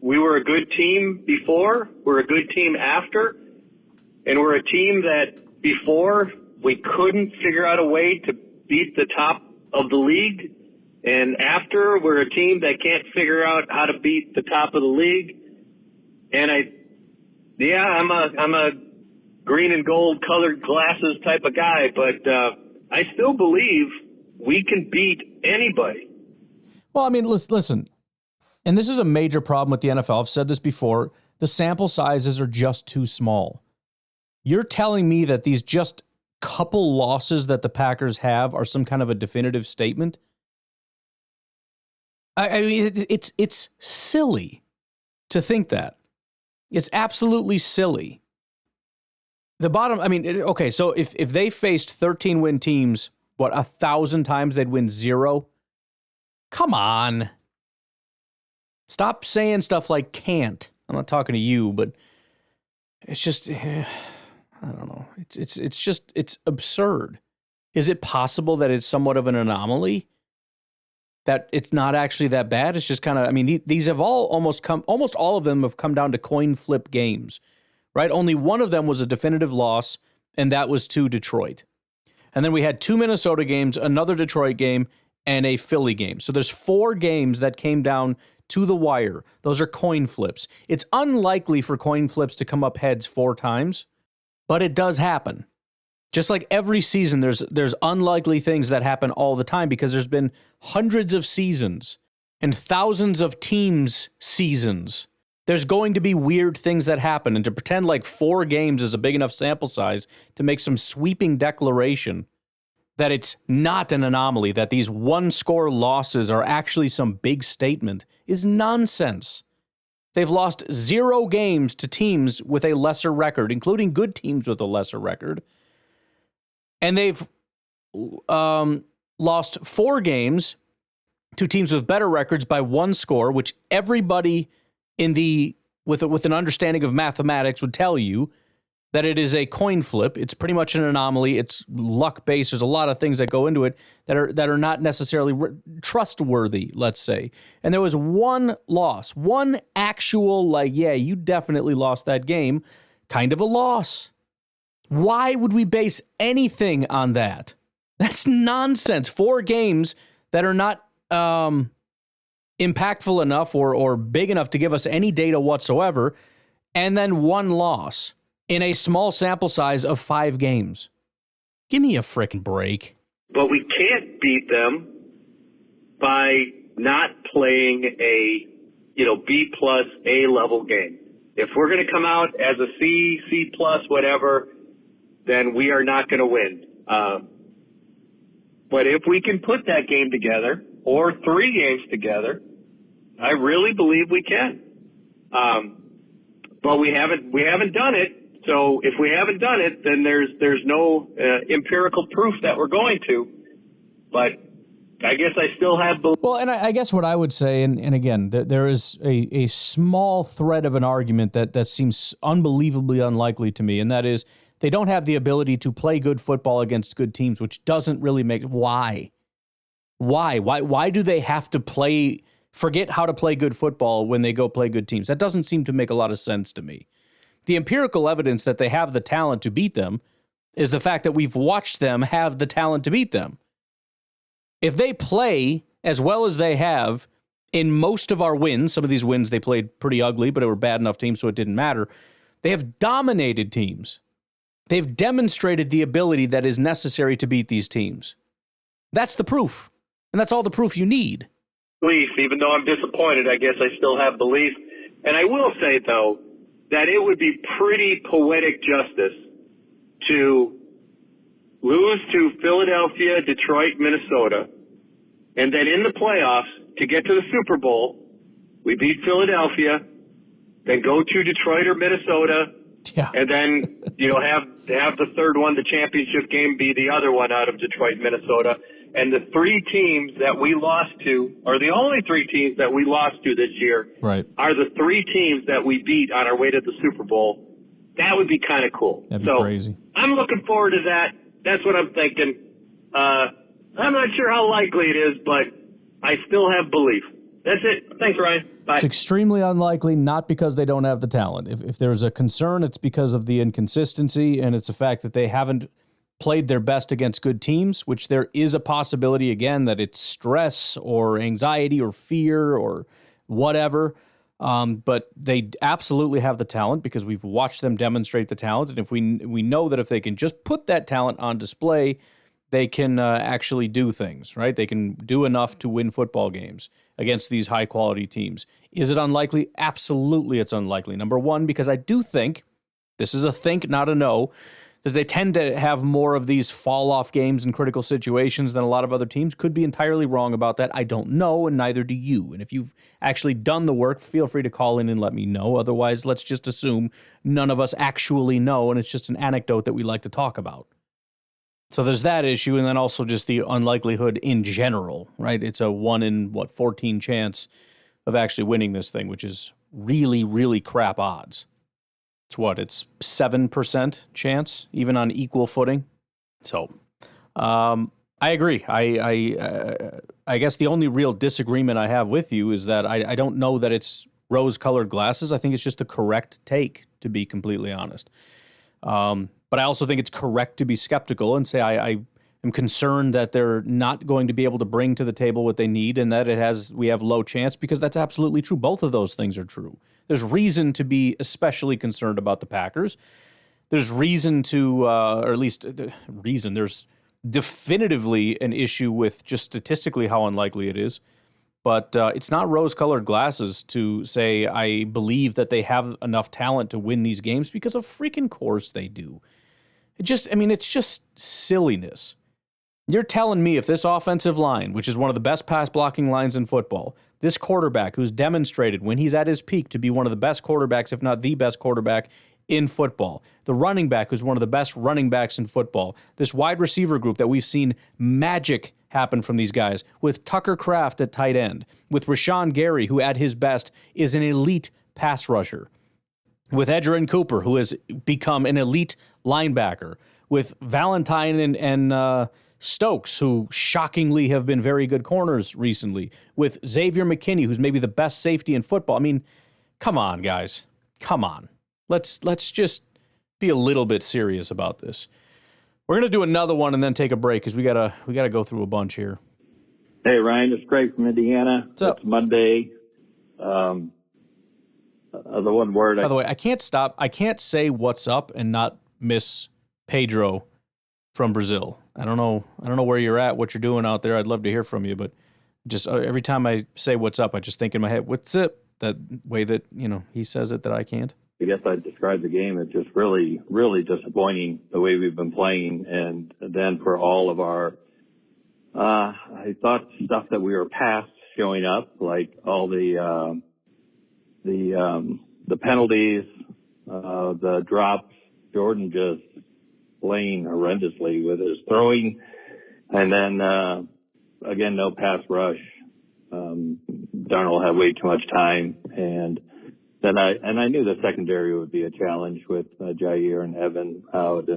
we were a good team before, we're a good team after, and we're a team that before we couldn't figure out a way to beat the top of the league, and after we're a team that can't figure out how to beat the top of the league. And I'm a green and gold colored glasses type of guy, but I still believe we can beat anybody. Well, I mean, listen, and this is a major problem with the NFL. I've said this before. The sample sizes are just too small. You're telling me that these just couple losses that the Packers have are some kind of a definitive statement? I mean, it's silly to think that. It's absolutely silly. Okay, so if they faced 13-win teams, 1,000 times they'd win 0? Come on. Stop saying stuff like can't. I'm not talking to you, but it's just, I don't know. It's absurd. Is it possible that it's somewhat of an anomaly? That it's not actually that bad? It's just kind of, these have almost all of them have come down to coin flip games, right? Only one of them was a definitive loss, and that was to Detroit. And then we had 2 Minnesota games, another Detroit game, and a Philly game. So there's 4 games that came down to the wire. Those are coin flips. It's unlikely for coin flips to come up heads 4 times, but it does happen. Just like every season, there's unlikely things that happen all the time because there's been hundreds of seasons and thousands of teams' seasons. There's going to be weird things that happen, and to pretend like 4 games is a big enough sample size to make some sweeping declaration that it's not an anomaly, that these 1-score losses are actually some big statement, is nonsense. They've lost 0 games to teams with a lesser record, including good teams with a lesser record. And they've lost 4 games to teams with better records by 1 score, which everybody with an understanding of mathematics would tell you that it is a coin flip. It's pretty much an anomaly. It's luck based. There's a lot of things that go into it that are not necessarily trustworthy, let's say. And there was 1 loss, 1 actual, you definitely lost that game, kind of a loss. Why would we base anything on that? That's nonsense. 4 games that are not impactful enough or big enough to give us any data whatsoever, and then 1 loss in a small sample size of 5 games. Give me a frickin' break. But we can't beat them by not playing a, B plus A level game. If we're going to come out as a C, C plus, whatever, then we are not going to win. But if we can put that game together or 3 games together, I really believe we can. But we haven't done it. So if we haven't done it, then there's no empirical proof that we're going to. But I guess I still have belief. Well, and I guess what I would say, and again, there is a small thread of an argument that seems unbelievably unlikely to me, and that is they don't have the ability to play good football against good teams, which doesn't really make... Why? Why do they have to forget how to play good football when they go play good teams? That doesn't seem to make a lot of sense to me. The empirical evidence that they have the talent to beat them is the fact that we've watched them have the talent to beat them. If they play as well as they have in most of our wins, some of these wins they played pretty ugly, but they were bad enough teams so it didn't matter. They have dominated teams. They've demonstrated the ability that is necessary to beat these teams. That's the proof. And that's all the proof you need. Belief, even though I'm disappointed, I guess I still have belief. And I will say, though, that it would be pretty poetic justice to lose to Philadelphia, Detroit, Minnesota, and then in the playoffs, to get to the Super Bowl, we beat Philadelphia, then go to Detroit or Minnesota, and then have the third one, the championship game, be the other one out of Detroit, Minnesota. And the 3 teams that we lost to, or the only 3 teams that we lost to this year, are the 3 teams that we beat on our way to the Super Bowl. That would be kind of cool. That'd be crazy. I'm looking forward to that. That's what I'm thinking. I'm not sure how likely it is, but I still have belief. That's it. Thanks, Ryan. Bye. It's extremely unlikely, not because they don't have the talent. If there's a concern, it's because of the inconsistency, and it's a fact that they haven't played their best against good teams, which there is a possibility, again, that it's stress or anxiety or fear or whatever. But they absolutely have the talent because we've watched them demonstrate the talent. And if we know that if they can just put that talent on display, they can actually do things, right? They can do enough to win football games against these high-quality teams. Is it unlikely? Absolutely it's unlikely. Number one, because I do think, this is a think, not a know, that they tend to have more of these fall-off games in critical situations than a lot of other teams. Could be entirely wrong about that. I don't know, and neither do you. And if you've actually done the work, feel free to call in and let me know. Otherwise, let's just assume none of us actually know, and it's just an anecdote that we like to talk about. So there's that issue, and then also just the unlikelihood in general, right? It's a 1 in, 14 chance of actually winning this thing, which is really, really crap odds. It's 7% chance, even on equal footing. So I agree. I guess the only real disagreement I have with you is that I don't know that it's rose-colored glasses. I think it's just the correct take, to be completely honest. But I also think it's correct to be skeptical and say I am concerned that they're not going to be able to bring to the table what they need and that we have low chance, because that's absolutely true. Both of those things are true. There's reason to be especially concerned about the Packers. There's reason to, or at least reason, there's definitively an issue with just statistically how unlikely it is. But it's not rose-colored glasses to say I believe that they have enough talent to win these games, because of freaking course they do. It's just silliness. You're telling me if this offensive line, which is one of the best pass-blocking lines in football, this quarterback who's demonstrated when he's at his peak to be one of the best quarterbacks, if not the best quarterback in football, the running back who's one of the best running backs in football, this wide receiver group that we've seen magic happen from these guys, with Tucker Kraft at tight end, with Rashawn Gary, who at his best is an elite pass rusher, with Edgerrin Cooper, who has become an elite linebacker, with Valentine and Stokes, who shockingly have been very good corners recently, with Xavier McKinney, who's maybe the best safety in football. I mean, come on, guys. Come on. Let's just be a little bit serious about this. We're going to do another one and then take a break because we gotta go through a bunch here. Hey, Ryan, it's Craig from Indiana. What's up? It's Monday. The one word. By the way, I can't say what's up and not miss Pedro from Brazil. I don't know where you're at, what you're doing out there. I'd love to hear from you, but just every time I say what's up, I just think in my head, what's up? That way that, he says it that I can't. I guess I'd describe the game as just really, really disappointing the way we've been playing. And then for all of our I thought stuff that we were past showing up, like all the penalties, the drops. Jordan just playing horrendously with his throwing, and then again, no pass rush. Darnold had way too much time, and then I knew the secondary would be a challenge with Jair and Evan out,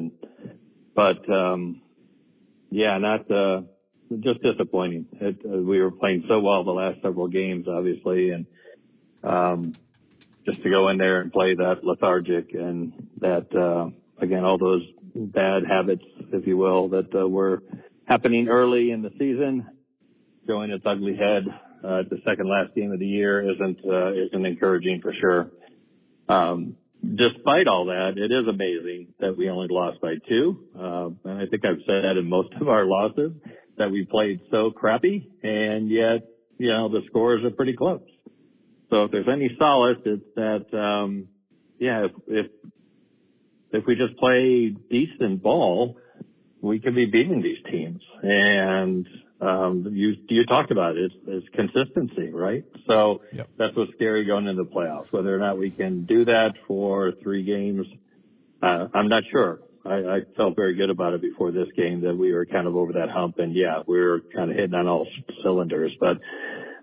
but not just disappointing. We were playing so well the last several games, obviously, and just to go in there and play that lethargic and that again, all those bad habits, if you will, that were happening early in the season, showing its ugly head the second last game of the year isn't encouraging for sure. Despite all that, it is amazing that we only lost by 2. And I think I've said that in most of our losses, that we played so crappy, and yet, the scores are pretty close. So if there's any solace, it's that, if we just play decent ball, we can be beating these teams. And you talked about it. It's consistency, right? So Yep. That's what's scary going into the playoffs. Whether or not we can do that for 3 games, I'm not sure. I felt very good about it before this game, that we were kind of over that hump, and we were kind of hitting on all cylinders. But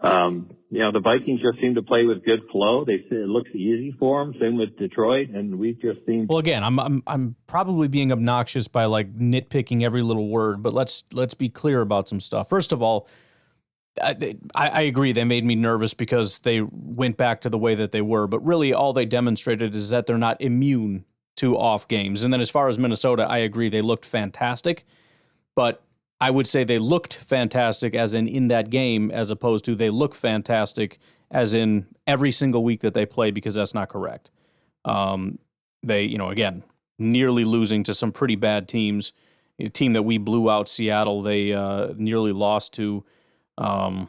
the Vikings just seem to play with good flow. It looks easy for them. Same with Detroit, and we just seem. Well, again, I'm probably being obnoxious by like nitpicking every little word, but let's be clear about some stuff. First of all, I agree they made me nervous because they went back to the way that they were, but really all they demonstrated is that they're not immune to off games. And then as far as Minnesota, I agree they looked fantastic, but I would say they looked fantastic as in that game, as opposed to they look fantastic as in every single week that they play, because that's not correct. They, again, nearly losing to some pretty bad teams. A team that we blew out, Seattle, they nearly lost to. They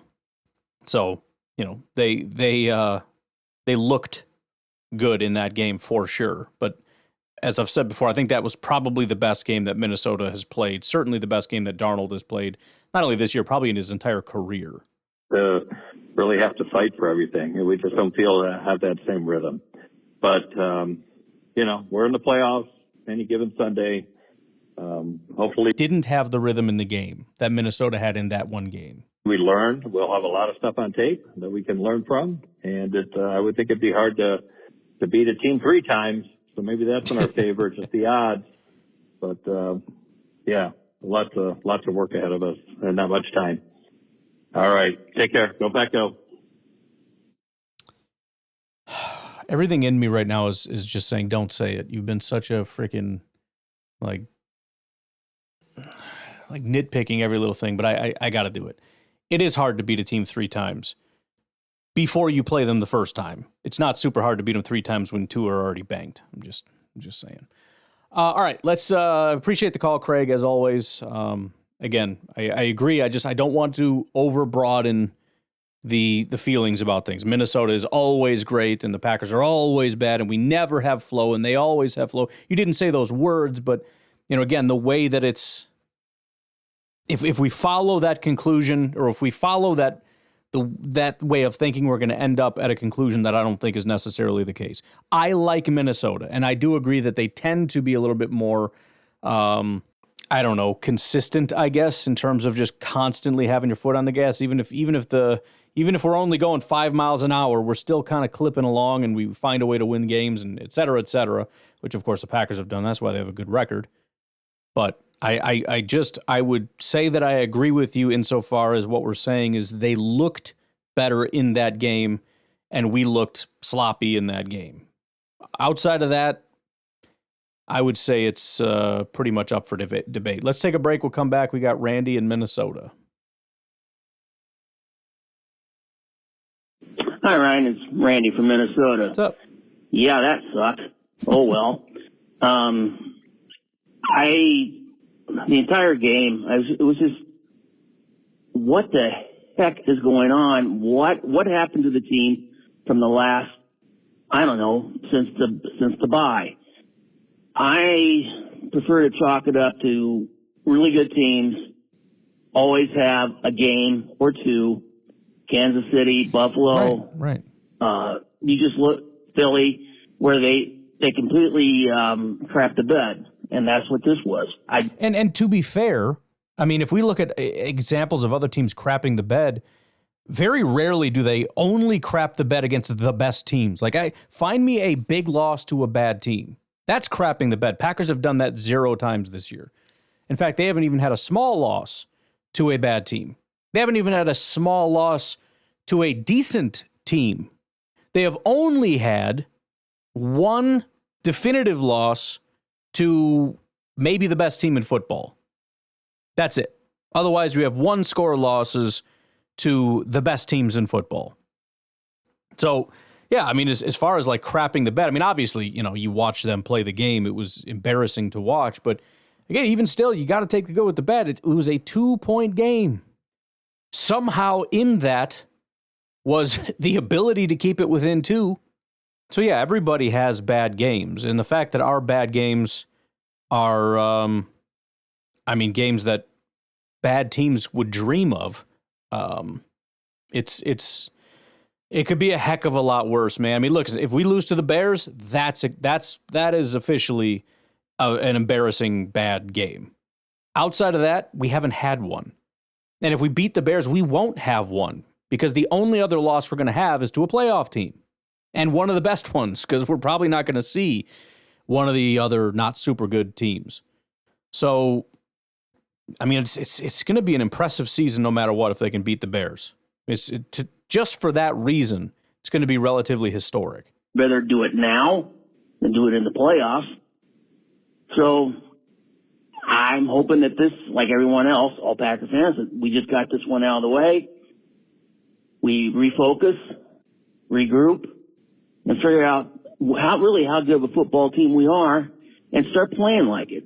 looked good in that game for sure. But as I've said before, I think that was probably the best game that Minnesota has played. Certainly the best game that Darnold has played, not only this year, probably in his entire career. Really have to fight for everything. We just don't feel to have that same rhythm. But, we're in the playoffs any given Sunday. Hopefully. Didn't have the rhythm in the game that Minnesota had in that one game. We learned. We'll have a lot of stuff on tape that we can learn from. And I would think it'd be hard to beat a team 3 times. So maybe that's in our favor, just the odds. But, lots of work ahead of us and not much time. All right. Take care. Go back, go. Everything in me right now is just saying, don't say it. You've been such a freaking, like nitpicking every little thing, but I got to do it. It is hard to beat a team 3 times before you play them the first time. It's not super hard to beat them 3 times when 2 are already banked. I'm just saying. All right, let's appreciate the call, Craig, as always. Again, I agree. I don't want to overbroaden the feelings about things. Minnesota is always great, and the Packers are always bad, and we never have flow, and they always have flow. You didn't say those words, but again, the way that it's, if we follow that conclusion, or if we follow that way of thinking, we're going to end up at a conclusion that I don't think is necessarily the case. I like Minnesota, and I do agree that they tend to be a little bit more, consistent, I guess, in terms of just constantly having your foot on the gas. Even if we're only going 5 miles an hour, we're still kind of clipping along, and we find a way to win games, and et cetera, which of course the Packers have done. That's why they have a good record. But I would say that I agree with you insofar as what we're saying is they looked better in that game, and we looked sloppy in that game. Outside of that, I would say it's pretty much up for debate. Let's take a break. We'll come back. We got Randy in Minnesota. Hi, Ryan. It's Randy from Minnesota. What's up? Yeah, that sucked. Oh, well. The entire game, it was just, what the heck is going on? What happened to the team from the last, I don't know, since the bye? I prefer to chalk it up to really good teams always have a game or two. Kansas City, Buffalo. Right. You just look Philly, where they completely crapped the bed, and that's what this was. And to be fair, I mean, if we look at examples of other teams crapping the bed, very rarely do they only crap the bed against the best teams. Like, find me a big loss to a bad team. That's crapping the bed. Packers have done that 0 times this year. In fact, they haven't even had a small loss to a bad team. They haven't even had a small loss to a decent team. They have only had one definitive loss to maybe the best team in football. That's it. Otherwise, we have one score losses to the best teams in football. So, yeah, I mean, as far as like crapping the bed, I mean, obviously, you watch them play the game. It was embarrassing to watch. But again, even still, you got to take the go with the bed. It was a 2-point game. Somehow in that was the ability to keep it within 2. So, yeah, everybody has bad games. And the fact that our bad games are, games that bad teams would dream of, it could be a heck of a lot worse, man. I mean, look, if we lose to the Bears, that is officially an embarrassing bad game. Outside of that, we haven't had one. And if we beat the Bears, we won't have one because the only other loss we're going to have is to a playoff team and one of the best ones because we're probably not going to see one of the other not super good teams. So, I mean, it's going to be an impressive season no matter what if they can beat the Bears. Just for that reason, it's going to be relatively historic. Better do it now than do it in the playoffs. So I'm hoping that this, like everyone else, all Packer fans, that we just got this one out of the way. We refocus, regroup, and figure out how good of a football team we are and start playing like it.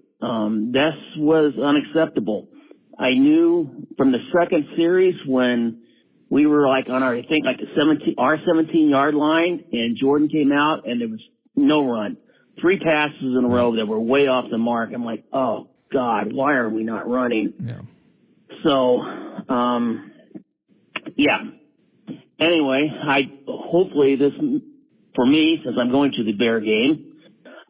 This was unacceptable. I knew from the second series when we were like on our 17-yard line and Jordan came out and there was no run. 3 passes in a row that were way off the mark. I'm like, oh God, why are we not running? Yeah. So, yeah. Anyway, hopefully this, for me, since I'm going to the Bear game,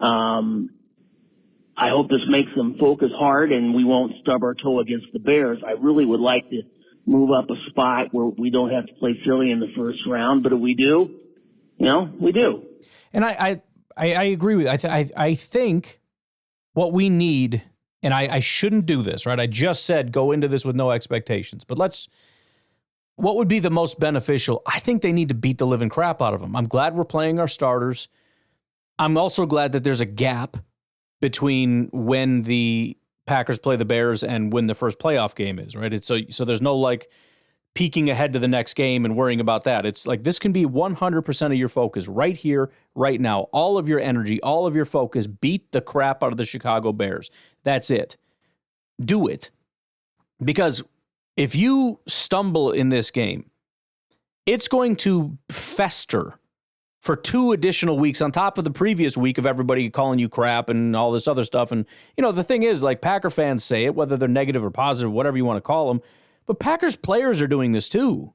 I hope this makes them focus hard and we won't stub our toe against the Bears. I really would like to move up a spot where we don't have to play Philly in the first round, but if we do, we do. And I agree with you. I think what we need, and I shouldn't do this, right? I just said go into this with no expectations, but what would be the most beneficial? I think they need to beat the living crap out of them. I'm glad we're playing our starters. I'm also glad that there's a gap between when the Packers play the Bears and when the first playoff game is, right? So there's no like peeking ahead to the next game and worrying about that. It's like this can be 100% of your focus right here, right now. All of your energy, all of your focus, beat the crap out of the Chicago Bears. That's it. Do it. Because if you stumble in this game, it's going to fester for 2 additional weeks on top of the previous week of everybody calling you crap and all this other stuff. And, the thing is, like, Packer fans say it, whether they're negative or positive, whatever you want to call them, but Packers players are doing this too.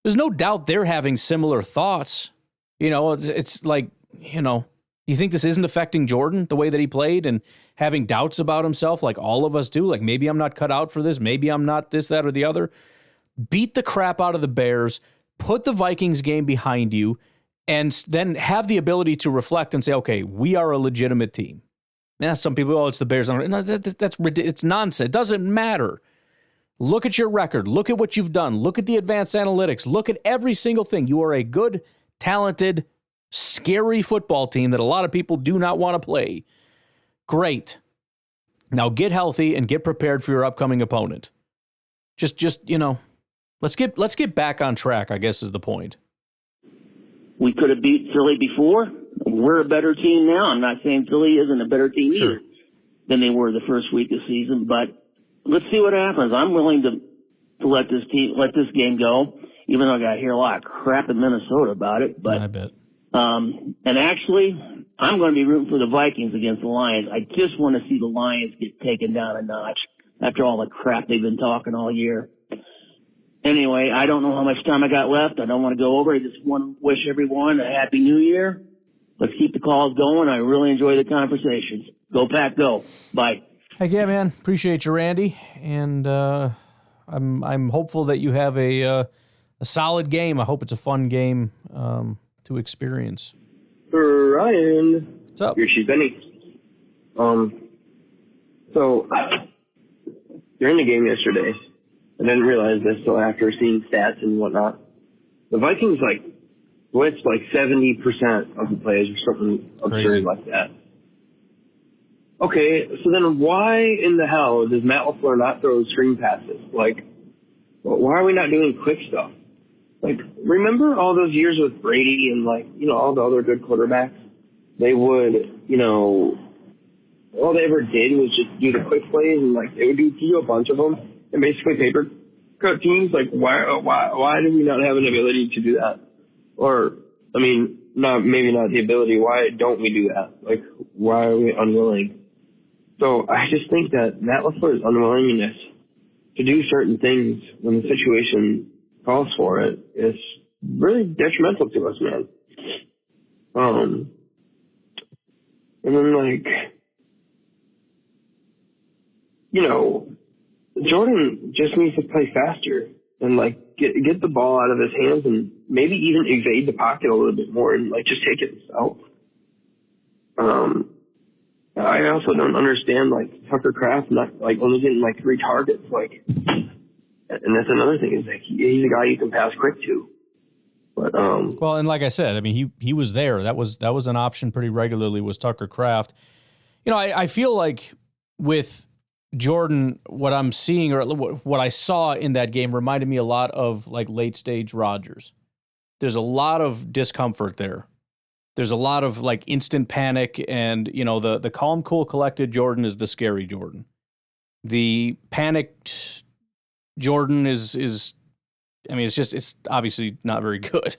There's no doubt they're having similar thoughts. It's like, you think this isn't affecting Jordan, the way that he played, and having doubts about himself like all of us do? Like, maybe I'm not cut out for this. Maybe I'm not this, that, or the other. Beat the crap out of the Bears. Put the Vikings game behind you. And then have the ability to reflect and say, okay, we are a legitimate team. Now, some people, it's the Bears. No, that's ridiculous. It's nonsense. It doesn't matter. Look at your record. Look at what you've done. Look at the advanced analytics. Look at every single thing. You are a good, talented, scary football team that a lot of people do not want to play. Great. Now get healthy and get prepared for your upcoming opponent. Just let's get back on track, I guess is the point. We could have beat Philly before. We're a better team now. I'm not saying Philly isn't a better team either than they were the first week of the season, but let's see what happens. I'm willing to let this game go, even though I got to hear a lot of crap in Minnesota about it. But I bet. And actually, I'm going to be rooting for the Vikings against the Lions. I just want to see the Lions get taken down a notch. after all the crap they've been talking all year. Anyway, I don't know how much time I got left. I don't want to go over. I just want to wish everyone a happy new year. Let's keep the calls going. I really enjoy the conversations. Go Pack, go. Bye. Heck yeah, man. Appreciate you, Randy. And I'm hopeful that you have a solid game. I hope it's a fun game to experience. Ryan. What's up? Here she's Benny. So, during the game yesterday, I didn't realize this till after seeing stats and whatnot. The Vikings, blitzed 70% of the plays or something absurd like that. Okay, so then why in the hell does Matt LaFleur not throw screen passes? Why are we not doing quick stuff? Remember all those years with Brady and, all the other good quarterbacks? They would, all they ever did was just do the quick plays and, they would do a bunch of them and basically paper cut teams. Why do we not have an ability to do that? Or, maybe not the ability. Why don't we do that? Why are we unwilling? So I just think that Matt LaFleur's unwillingness to do certain things when the situation calls for it is really detrimental to us, man. And then Jordan just needs to play faster and get the ball out of his hands and maybe even evade the pocket a little bit more and just take it himself. I also don't understand Tucker Kraft not only getting 3 targets and that's another thing is he's a guy you can pass quick to. But well, and like I said, he was there. That was an option pretty regularly was Tucker Kraft. I feel like with Jordan, what I'm seeing or what I saw in that game reminded me a lot of late stage Rodgers. There's a lot of discomfort there. There's a lot of instant panic, and the calm, cool, collected Jordan is the scary Jordan. The panicked Jordan is it's obviously not very good.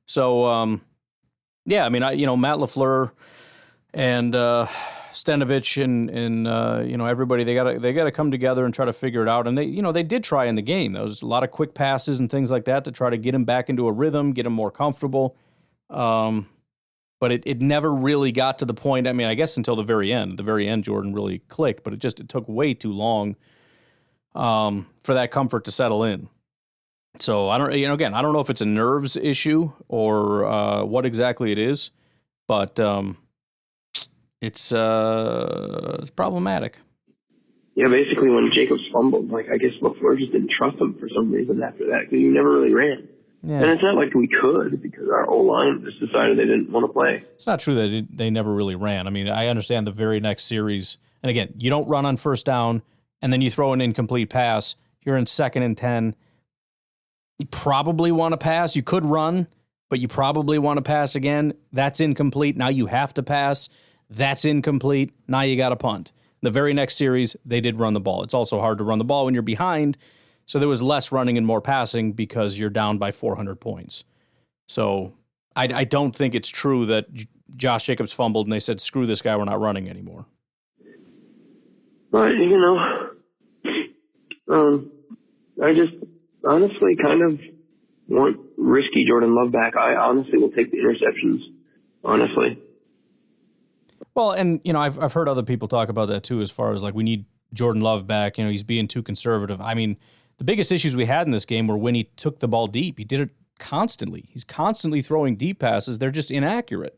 So yeah, Matt LaFleur and Stenovich and everybody they gotta come together and try to figure it out. And they did try in the game. There was a lot of quick passes and things like that to try to get him back into a rhythm, get him more comfortable. But it never really got to the point. I guess until the very end. At the very end, Jordan really clicked, but it took way too long for that comfort to settle in. So I don't know if it's a nerves issue or what exactly it is, but it's problematic. Yeah, basically when Jacobs fumbled, I guess LaFleur just didn't trust him for some reason after that because he never really ran. Yeah. And it's not like we could because our O-line just decided they didn't want to play. It's not true that they never really ran. I understand the very next series. And again, you don't run on first down and then you throw an incomplete pass. You're in 2nd and 10. You probably want to pass. You could run, but you probably want to pass again. That's incomplete. Now you have to pass. That's incomplete. Now you got to punt. The very next series, they did run the ball. It's also hard to run the ball when you're behind. So there was less running and more passing because you're down by 400 points. So I don't think it's true that Josh Jacobs fumbled and they said, screw this guy, we're not running anymore. But, I just honestly kind of want risky Jordan Love back. I honestly will take the interceptions, honestly. Well, and, I've heard other people talk about that too, as far as we need Jordan Love back. He's being too conservative. The biggest issues we had in this game were when he took the ball deep. He did it constantly. He's constantly throwing deep passes. They're just inaccurate.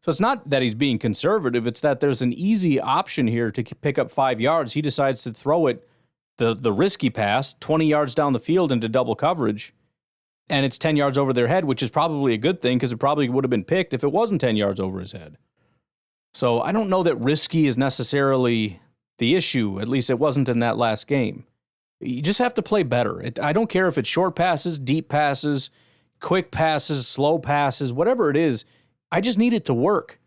So it's not that he's being conservative. It's that there's an easy option here to pick up 5 yards. He decides to throw it, the risky pass, 20 yards down the field into double coverage, and it's 10 yards over their head, which is probably a good thing because it probably would have been picked if it wasn't 10 yards over his head. So I don't know that risky is necessarily the issue. At least it wasn't in that last game. You just have to play better. I don't care if it's short passes, deep passes, quick passes, slow passes, whatever it is. I just need it to work.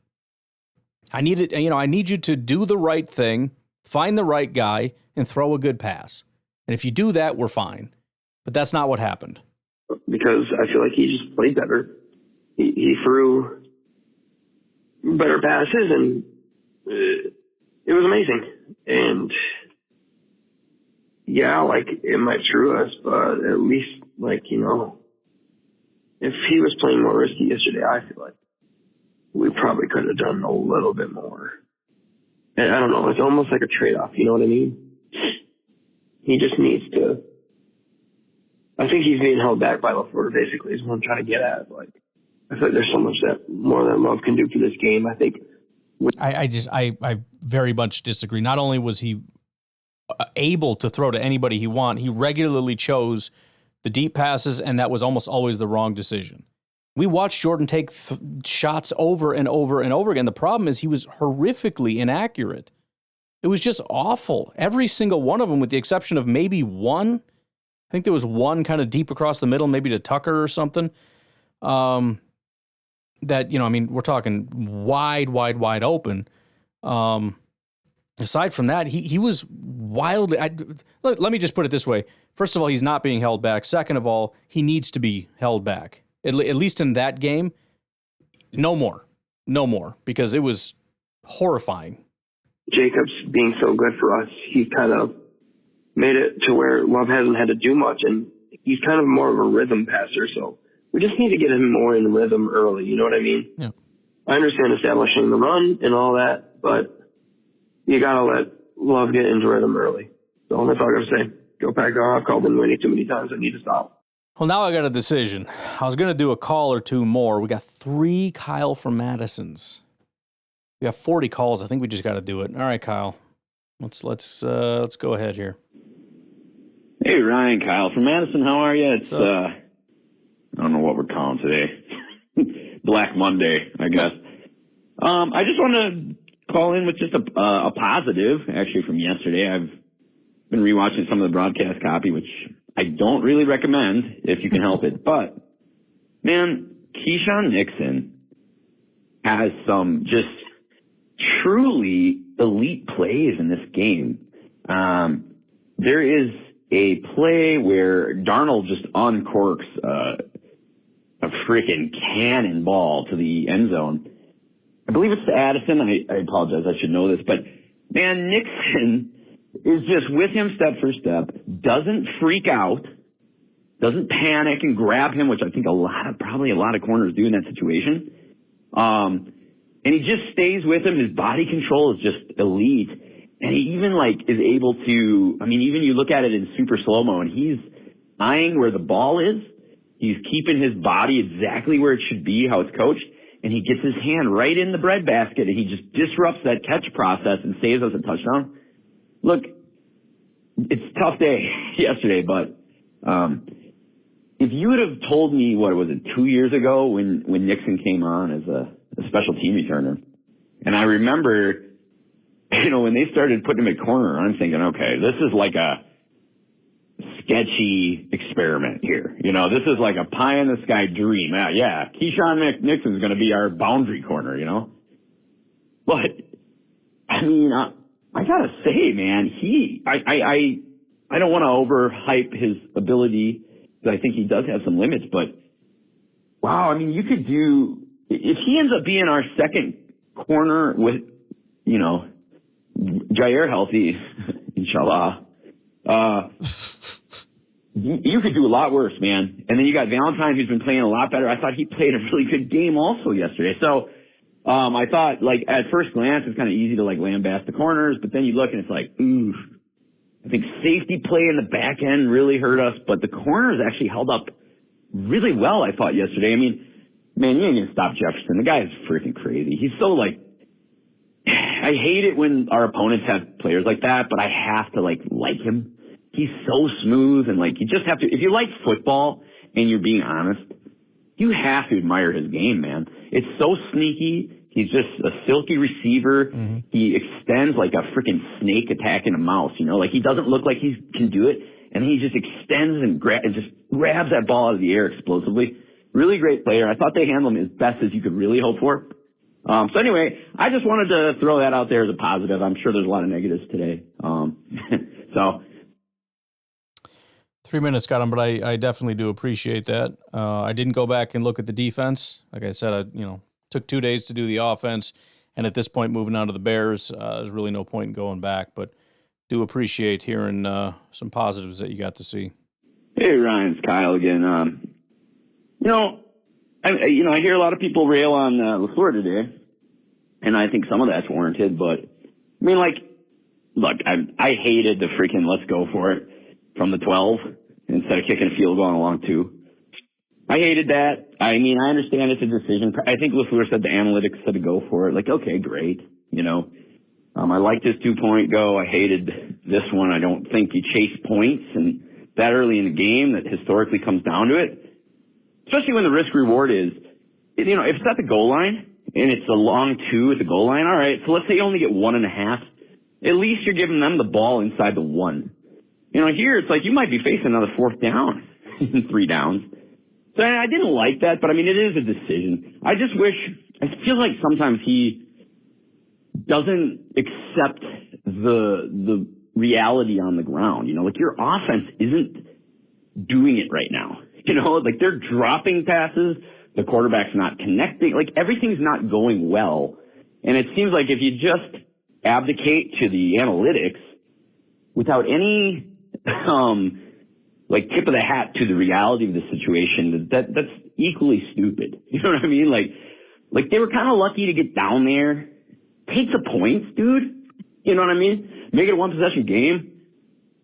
I need it. I need you to do the right thing, find the right guy, and throw a good pass. And if you do that, we're fine. But that's not what happened. Because I feel like he just played better. He threw better passes, and it was amazing. And yeah, like it might screw us, but at least, like, you know, if he was playing more risky yesterday, I feel like we probably could have done a little bit more. And I don't know, it's almost like a trade-off, you know what I mean? He just needs to. I think he's being held back by LaFleur, basically, is what I'm trying to get at. Like, I feel like there's so much that more that Love can do for this game. I think. I very much disagree. Not only was he able to throw to anybody he want, he regularly chose the deep passes, and that was almost always the wrong decision. We watched Jordan take shots over and over and over again. The problem is he was horrifically inaccurate. It was just awful. Every single one of them, with the exception of maybe one. I think there was one kind of deep across the middle, maybe to Tucker or something. That, you know, I mean, we're talking wide open. Aside from that, he was wildly. Let me just put it this way. First of all, he's not being held back. Second of all, he needs to be held back. At least in that game, no more, because it was horrifying. Jacobs being so good for us, he's kind of made it to where Love hasn't had to do much, and he's kind of more of a rhythm passer, so we just need to get him more in rhythm early, you know what I mean? Yeah. I understand establishing the run and all that, but you got to let Love get into rhythm early. So that's all I got to say. Go Packer. I've called him winning too many times. I need to stop. Well, now I got a decision. I was going to do a call or two more. We got 3 Kyle from Madisons. We got 40 calls. I think we just got to do it. All right, Kyle. Let's go ahead here. Hey, Ryan, Kyle from Madison. How are you? It's I don't know what we're calling today. Black Monday, I guess. I just want to call in with just a positive, actually, from yesterday. I've been rewatching some of the broadcast copy, which I don't really recommend if you can help it. But, man, Keyshawn Nixon has some just truly elite plays in this game. There is a play where Darnold just uncorks a freaking cannonball to the end zone. I believe it's to Addison. I apologize. I should know this. But, man, Nixon is just with him step for step, doesn't freak out, doesn't panic and grab him, which I think probably a lot of corners do in that situation. And he just stays with him. His body control is just elite. And he even is able to, I mean, even you look at it in super slow-mo and he's eyeing where the ball is. He's keeping his body exactly where it should be, how it's coached. And he gets his hand right in the breadbasket and he just disrupts that catch process and saves us a touchdown. Look, it's a tough day yesterday, but if you would have told me, 2 years ago when Nixon came on as a special team returner, and I remember, when they started putting him at corner, I'm thinking, okay, this is like a sketchy experiment here. This is like a pie-in-the-sky dream. Yeah, Keyshawn Nixon is going to be our boundary corner, But, I mean, I gotta say, man, I don't want to overhype his ability, because I think he does have some limits, but wow, I mean, you could do, if he ends up being our second corner with, Jair healthy, inshallah, you could do a lot worse, man. And then you got Valentine, who's been playing a lot better. I thought he played a really good game also yesterday. So, I thought, at first glance, it's kind of easy to, lambaste the corners, but then you look and it's like, ooh, I think safety play in the back end really hurt us, but the corners actually held up really well, I thought, yesterday. I mean, man, you ain't going to stop Jefferson. The guy is freaking crazy. He's so, I hate it when our opponents have players like that, but I have to, like him. He's so smooth, and, you just have to, if you like football and you're being honest, you have to admire his game, man. It's so sneaky. He's just a silky receiver. Mm-hmm. He extends like a freaking snake attacking a mouse, he doesn't look like he can do it. And he just extends and just grabs that ball out of the air explosively. Really great player. I thought they handled him as best as you could really hope for. So anyway, I just wanted to throw that out there as a positive. I'm sure there's a lot of negatives today. So 3 minutes got him, but I definitely do appreciate that. I didn't go back and look at the defense. Like I said, took 2 days to do the offense, and at this point, moving on to the Bears, there's really no point in going back. But do appreciate hearing some positives that you got to see. Hey, Ryan, it's Kyle again. I hear a lot of people rail on LaFleur today, and I think some of that's warranted. But I mean, look, I hated the freaking let's go for it from the 12 instead of kicking a field goal on a long two. I hated that. I mean, I understand it's a decision. I think LaFleur said the analytics said to go for it. Like, okay, great. I liked his 2-point go. I hated this one. I don't think you chase points and that early in the game that historically comes down to it, especially when the risk reward is, if it's at the goal line and it's a long two at the goal line, all right, so let's say you only get 1.5. At least you're giving them the ball inside the 1. Here it's like you might be facing another 4th down in 3 downs. So I didn't like that, but I mean, it is a decision. I feel like sometimes he doesn't accept the reality on the ground. Your offense isn't doing it right now. They're dropping passes. The quarterback's not connecting. Everything's not going well. And it seems like if you just abdicate to the analytics without any, tip of the hat to the reality of the situation, that's equally stupid. You know what I mean? They were kind of lucky to get down there. Take the points, dude. You know what I mean? Make it a 1-possession game.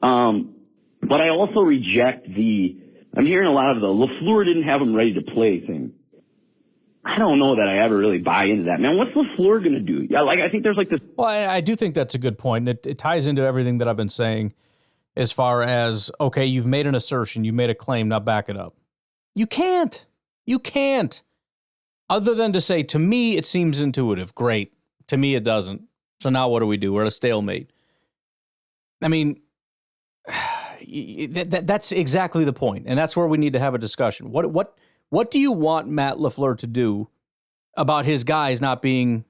But I also reject I'm hearing a lot of the LaFleur didn't have him ready to play thing. I don't know that I ever really buy into that. Man, what's LaFleur going to do? Yeah, I think there's this. Well, I do think that's a good point. It ties into everything that I've been saying as far as, okay, you've made an assertion, you made a claim, now back it up. You can't. Other than to say, to me, it seems intuitive. Great. To me, it doesn't. So now what do? We're at a stalemate. I mean, that's exactly the point, and that's where we need to have a discussion. What do you want Matt LaFleur to do about his guys not being,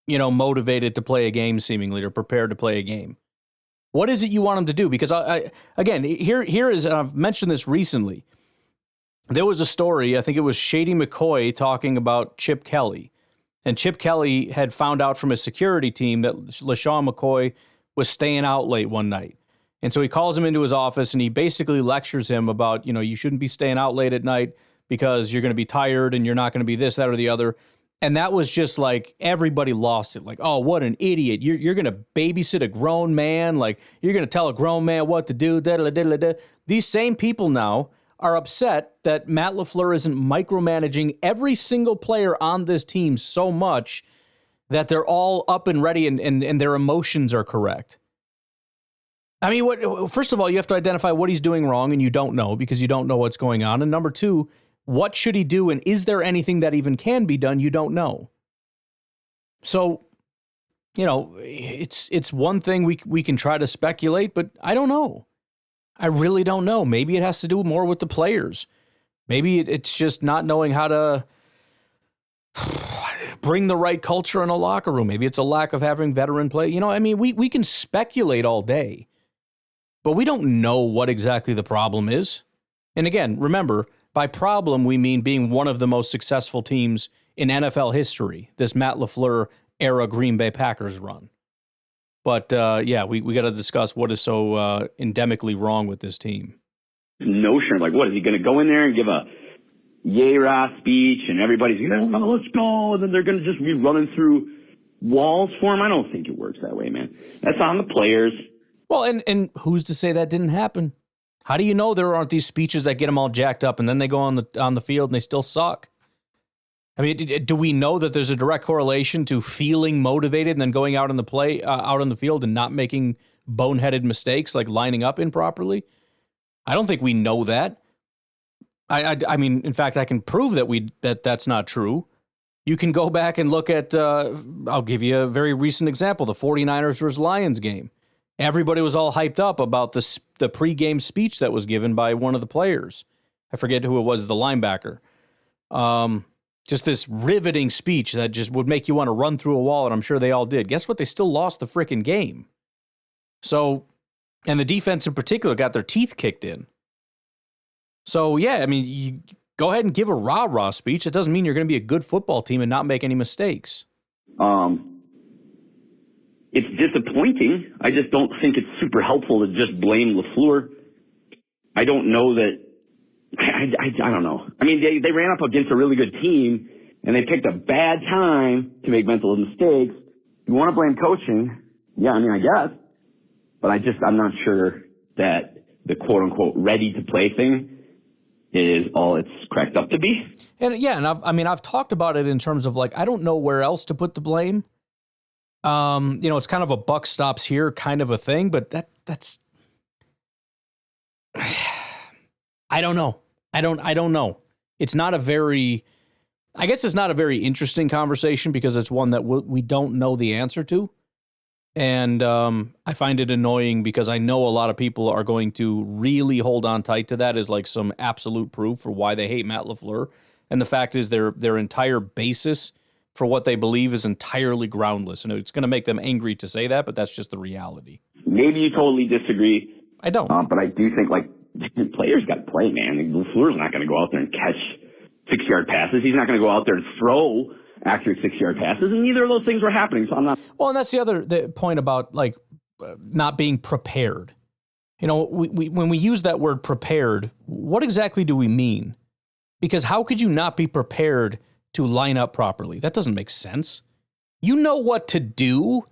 motivated to play a game seemingly or prepared to play a game? What is it you want him to do? Because again, here is, and I've mentioned this recently. There was a story, I think it was Shady McCoy talking about Chip Kelly. And Chip Kelly had found out from his security team that LaShawn McCoy was staying out late one night. And so he calls him into his office and he basically lectures him about, you shouldn't be staying out late at night because you're going to be tired and you're not going to be this, that, or the other. And that was just everybody lost it. Oh, what an idiot. You're going to babysit a grown man. You're going to tell a grown man what to do. These same people now are upset that Matt LaFleur isn't micromanaging every single player on this team so much that they're all up and ready and their emotions are correct. I mean, first of all, you have to identify what he's doing wrong, and you don't know because you don't know what's going on. And number two, what should he do, and is there anything that even can be done? You don't know. So, it's one thing we can try to speculate, but I don't know. I really don't know. Maybe it has to do more with the players. Maybe it's just not knowing how to bring the right culture in a locker room. Maybe it's a lack of having veteran play. We can speculate all day, but we don't know what exactly the problem is. And again, remember, by problem, we mean being one of the most successful teams in NFL history, this Matt LaFleur era Green Bay Packers run. But, we got to discuss what is so endemically wrong with this team. Notion of what is he going to go in there and give a yay-rah speech and everybody's let's go, and then they're going to just be running through walls for him? I don't think it works that way, man. That's on the players. Well, and who's to say that didn't happen? How do you know there aren't these speeches that get them all jacked up and then they go on the field and they still suck? I mean, do we know that there's a direct correlation to feeling motivated and then going out on the field and not making boneheaded mistakes like lining up improperly? I don't think we know that. I mean, in fact, I can prove that that's not true. You can go back and look at, I'll give you a very recent example, the 49ers versus Lions game. Everybody was all hyped up about the pregame speech that was given by one of the players. I forget who it was, the linebacker. Just this riveting speech that just would make you want to run through a wall, and I'm sure they all did. Guess what? They still lost the freaking game. So, and the defense in particular got their teeth kicked in. So, yeah, I mean, you go ahead and give a rah-rah speech. It doesn't mean you're going to be a good football team and not make any mistakes. it's disappointing. I just don't think it's super helpful to just blame LaFleur. I don't know that. I don't know. I mean, they ran up against a really good team, and they picked a bad time to make mental mistakes. You want to blame coaching? Yeah, I mean, I guess. But I'm not sure that the quote-unquote ready-to-play thing is all it's cracked up to be. And yeah, I've talked about it in terms of like, I don't know where else to put the blame. It's kind of a buck stops here kind of a thing, but that's I don't know. I don't know. It's not a very, I guess it's not a very interesting conversation because it's one that we don't know the answer to. And I find it annoying because I know a lot of people are going to really hold on tight to that as like some absolute proof for why they hate Matt LaFleur. And the fact is their entire basis for what they believe is entirely groundless. And it's going to make them angry to say that, but that's just the reality. Maybe you totally disagree. I don't. But I do think, like, the players got to play, man. LaFleur's not going to go out there and catch 6-yard passes. He's not going to go out there and throw accurate 6-yard passes, and neither of those things were happening, so I'm not... Well, and that's the point about, like, not being prepared. You know, when we use that word prepared, what exactly do we mean? Because how could you not be prepared to line up properly? That doesn't make sense. You know what to do.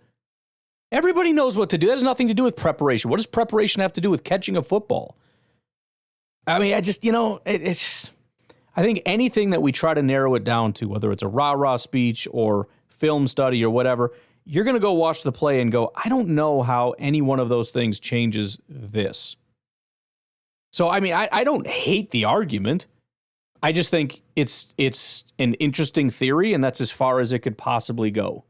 Everybody knows what to do. That has nothing to do with preparation. What does preparation have to do with catching a football? I mean, it's... I think anything that we try to narrow it down to, whether it's a rah-rah speech or film study or whatever, you're going to go watch the play and go, I don't know how any one of those things changes this. So, I mean, I don't hate the argument. I just think it's an interesting theory, and that's as far as it could possibly go.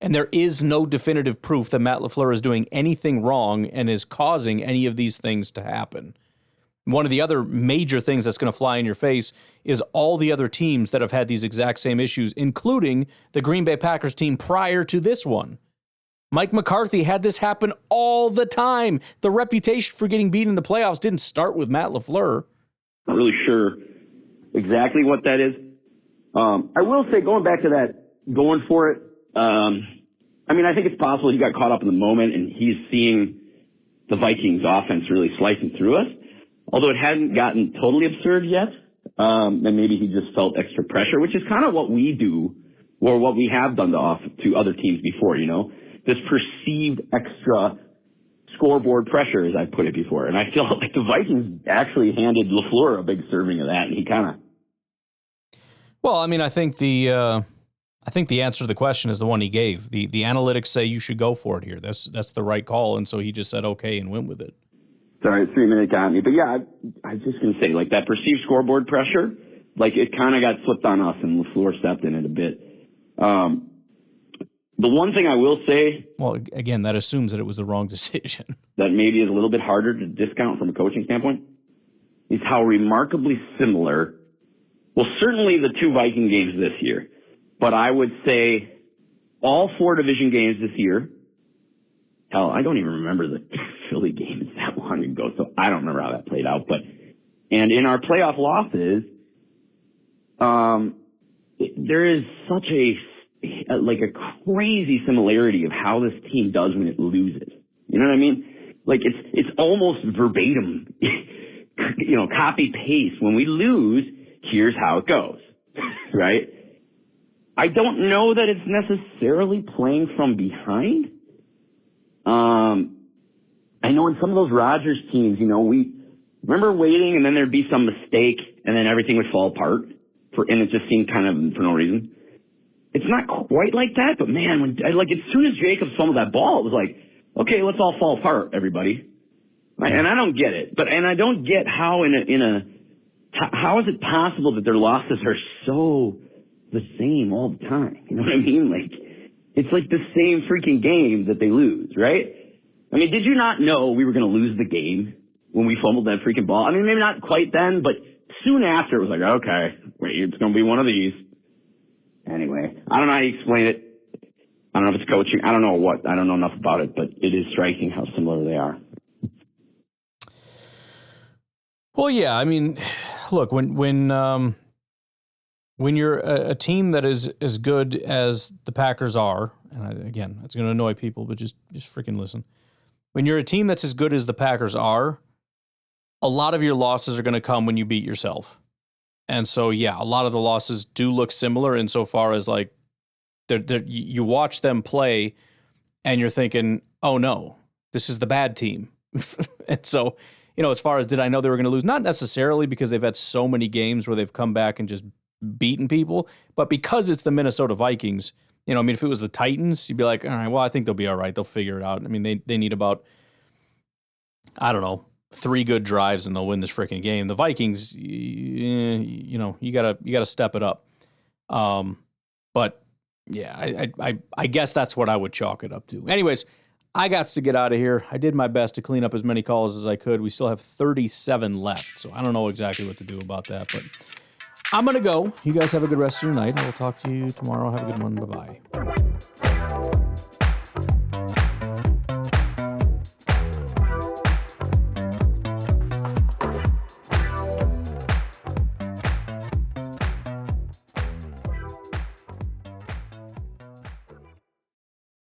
And there is no definitive proof that Matt LaFleur is doing anything wrong and is causing any of these things to happen. One of the other major things that's going to fly in your face is all the other teams that have had these exact same issues, including the Green Bay Packers team prior to this one. Mike McCarthy had this happen all the time. The reputation for getting beat in the playoffs didn't start with Matt LaFleur. Not really sure exactly what that is. I will say, going back to that, going for it, I mean, I think it's possible he got caught up in the moment and he's seeing the Vikings offense really slicing through us. Although it hadn't gotten totally absurd yet, and maybe he just felt extra pressure, which is kind of what we do, or what we have done to other teams before, you know, this perceived extra scoreboard pressure, as I put it before. And I feel like the Vikings actually handed LaFleur a big serving of that, and he kind of... Well, I mean, I think the answer to the question is the one he gave. The analytics say you should go for it here. That's the right call, and so he just said okay and went with it. Sorry, 3 minute got me. But yeah, I was just going to say, like, that perceived scoreboard pressure, like, it kind of got flipped on us, and LaFleur stepped in it a bit. The one thing I will say... Well, again, that assumes that it was the wrong decision. That maybe is a little bit harder to discount from a coaching standpoint is how remarkably similar... Well, certainly the 2 Viking games this year. But I would say all 4 division games this year... Hell, I don't even remember the Philly game. It's that long ago, so I don't remember how that played out. And in our playoff losses, there is such a crazy similarity of how this team does when it loses. You know what I mean? Like, it's almost verbatim, you know, copy paste. When we lose, here's how it goes, right? I don't know that it's necessarily playing from behind. I know in some of those Rodgers teams, you know, we remember waiting and then there'd be some mistake and then everything would fall apart and it just seemed kind of for no reason. It's not quite like that, but man, as soon as Jacobs fumbled that ball, it was like, okay, let's all fall apart, everybody. And I don't get it, and I don't get how how is it possible that their losses are so the same all the time? You know what I mean? Like, it's like the same freaking game that they lose, right? I mean, did you not know we were going to lose the game when we fumbled that freaking ball? I mean, maybe not quite then, but soon after it was like, okay, wait, it's going to be one of these. Anyway, I don't know how you explain it. I don't know if it's coaching. I don't know what. I don't know enough about it, but it is striking how similar they are. Well, yeah, I mean, look, when when you're a team that is as good as the Packers are, and again, it's going to annoy people, but just freaking listen. When you're a team that's as good as the Packers are, a lot of your losses are going to come when you beat yourself. And so, yeah, a lot of the losses do look similar insofar as like you watch them play and you're thinking, oh no, this is the bad team. And so, as far as did I know they were going to lose? Not necessarily because they've had so many games where they've come back and just beaten people, but because it's the Minnesota Vikings, if it was the Titans, you'd be like, all right, well, I think they'll be all right. They'll figure it out. I mean, they need about, I don't know, 3 good drives and they'll win this freaking game. The Vikings, you gotta step it up. But yeah, I guess that's what I would chalk it up to. Anyways, I got to get out of here. I did my best to clean up as many calls as I could. We still have 37 left, so I don't know exactly what to do about that, but I'm going to go. You guys have a good rest of your night. I will talk to you tomorrow. Have a good one. Bye-bye.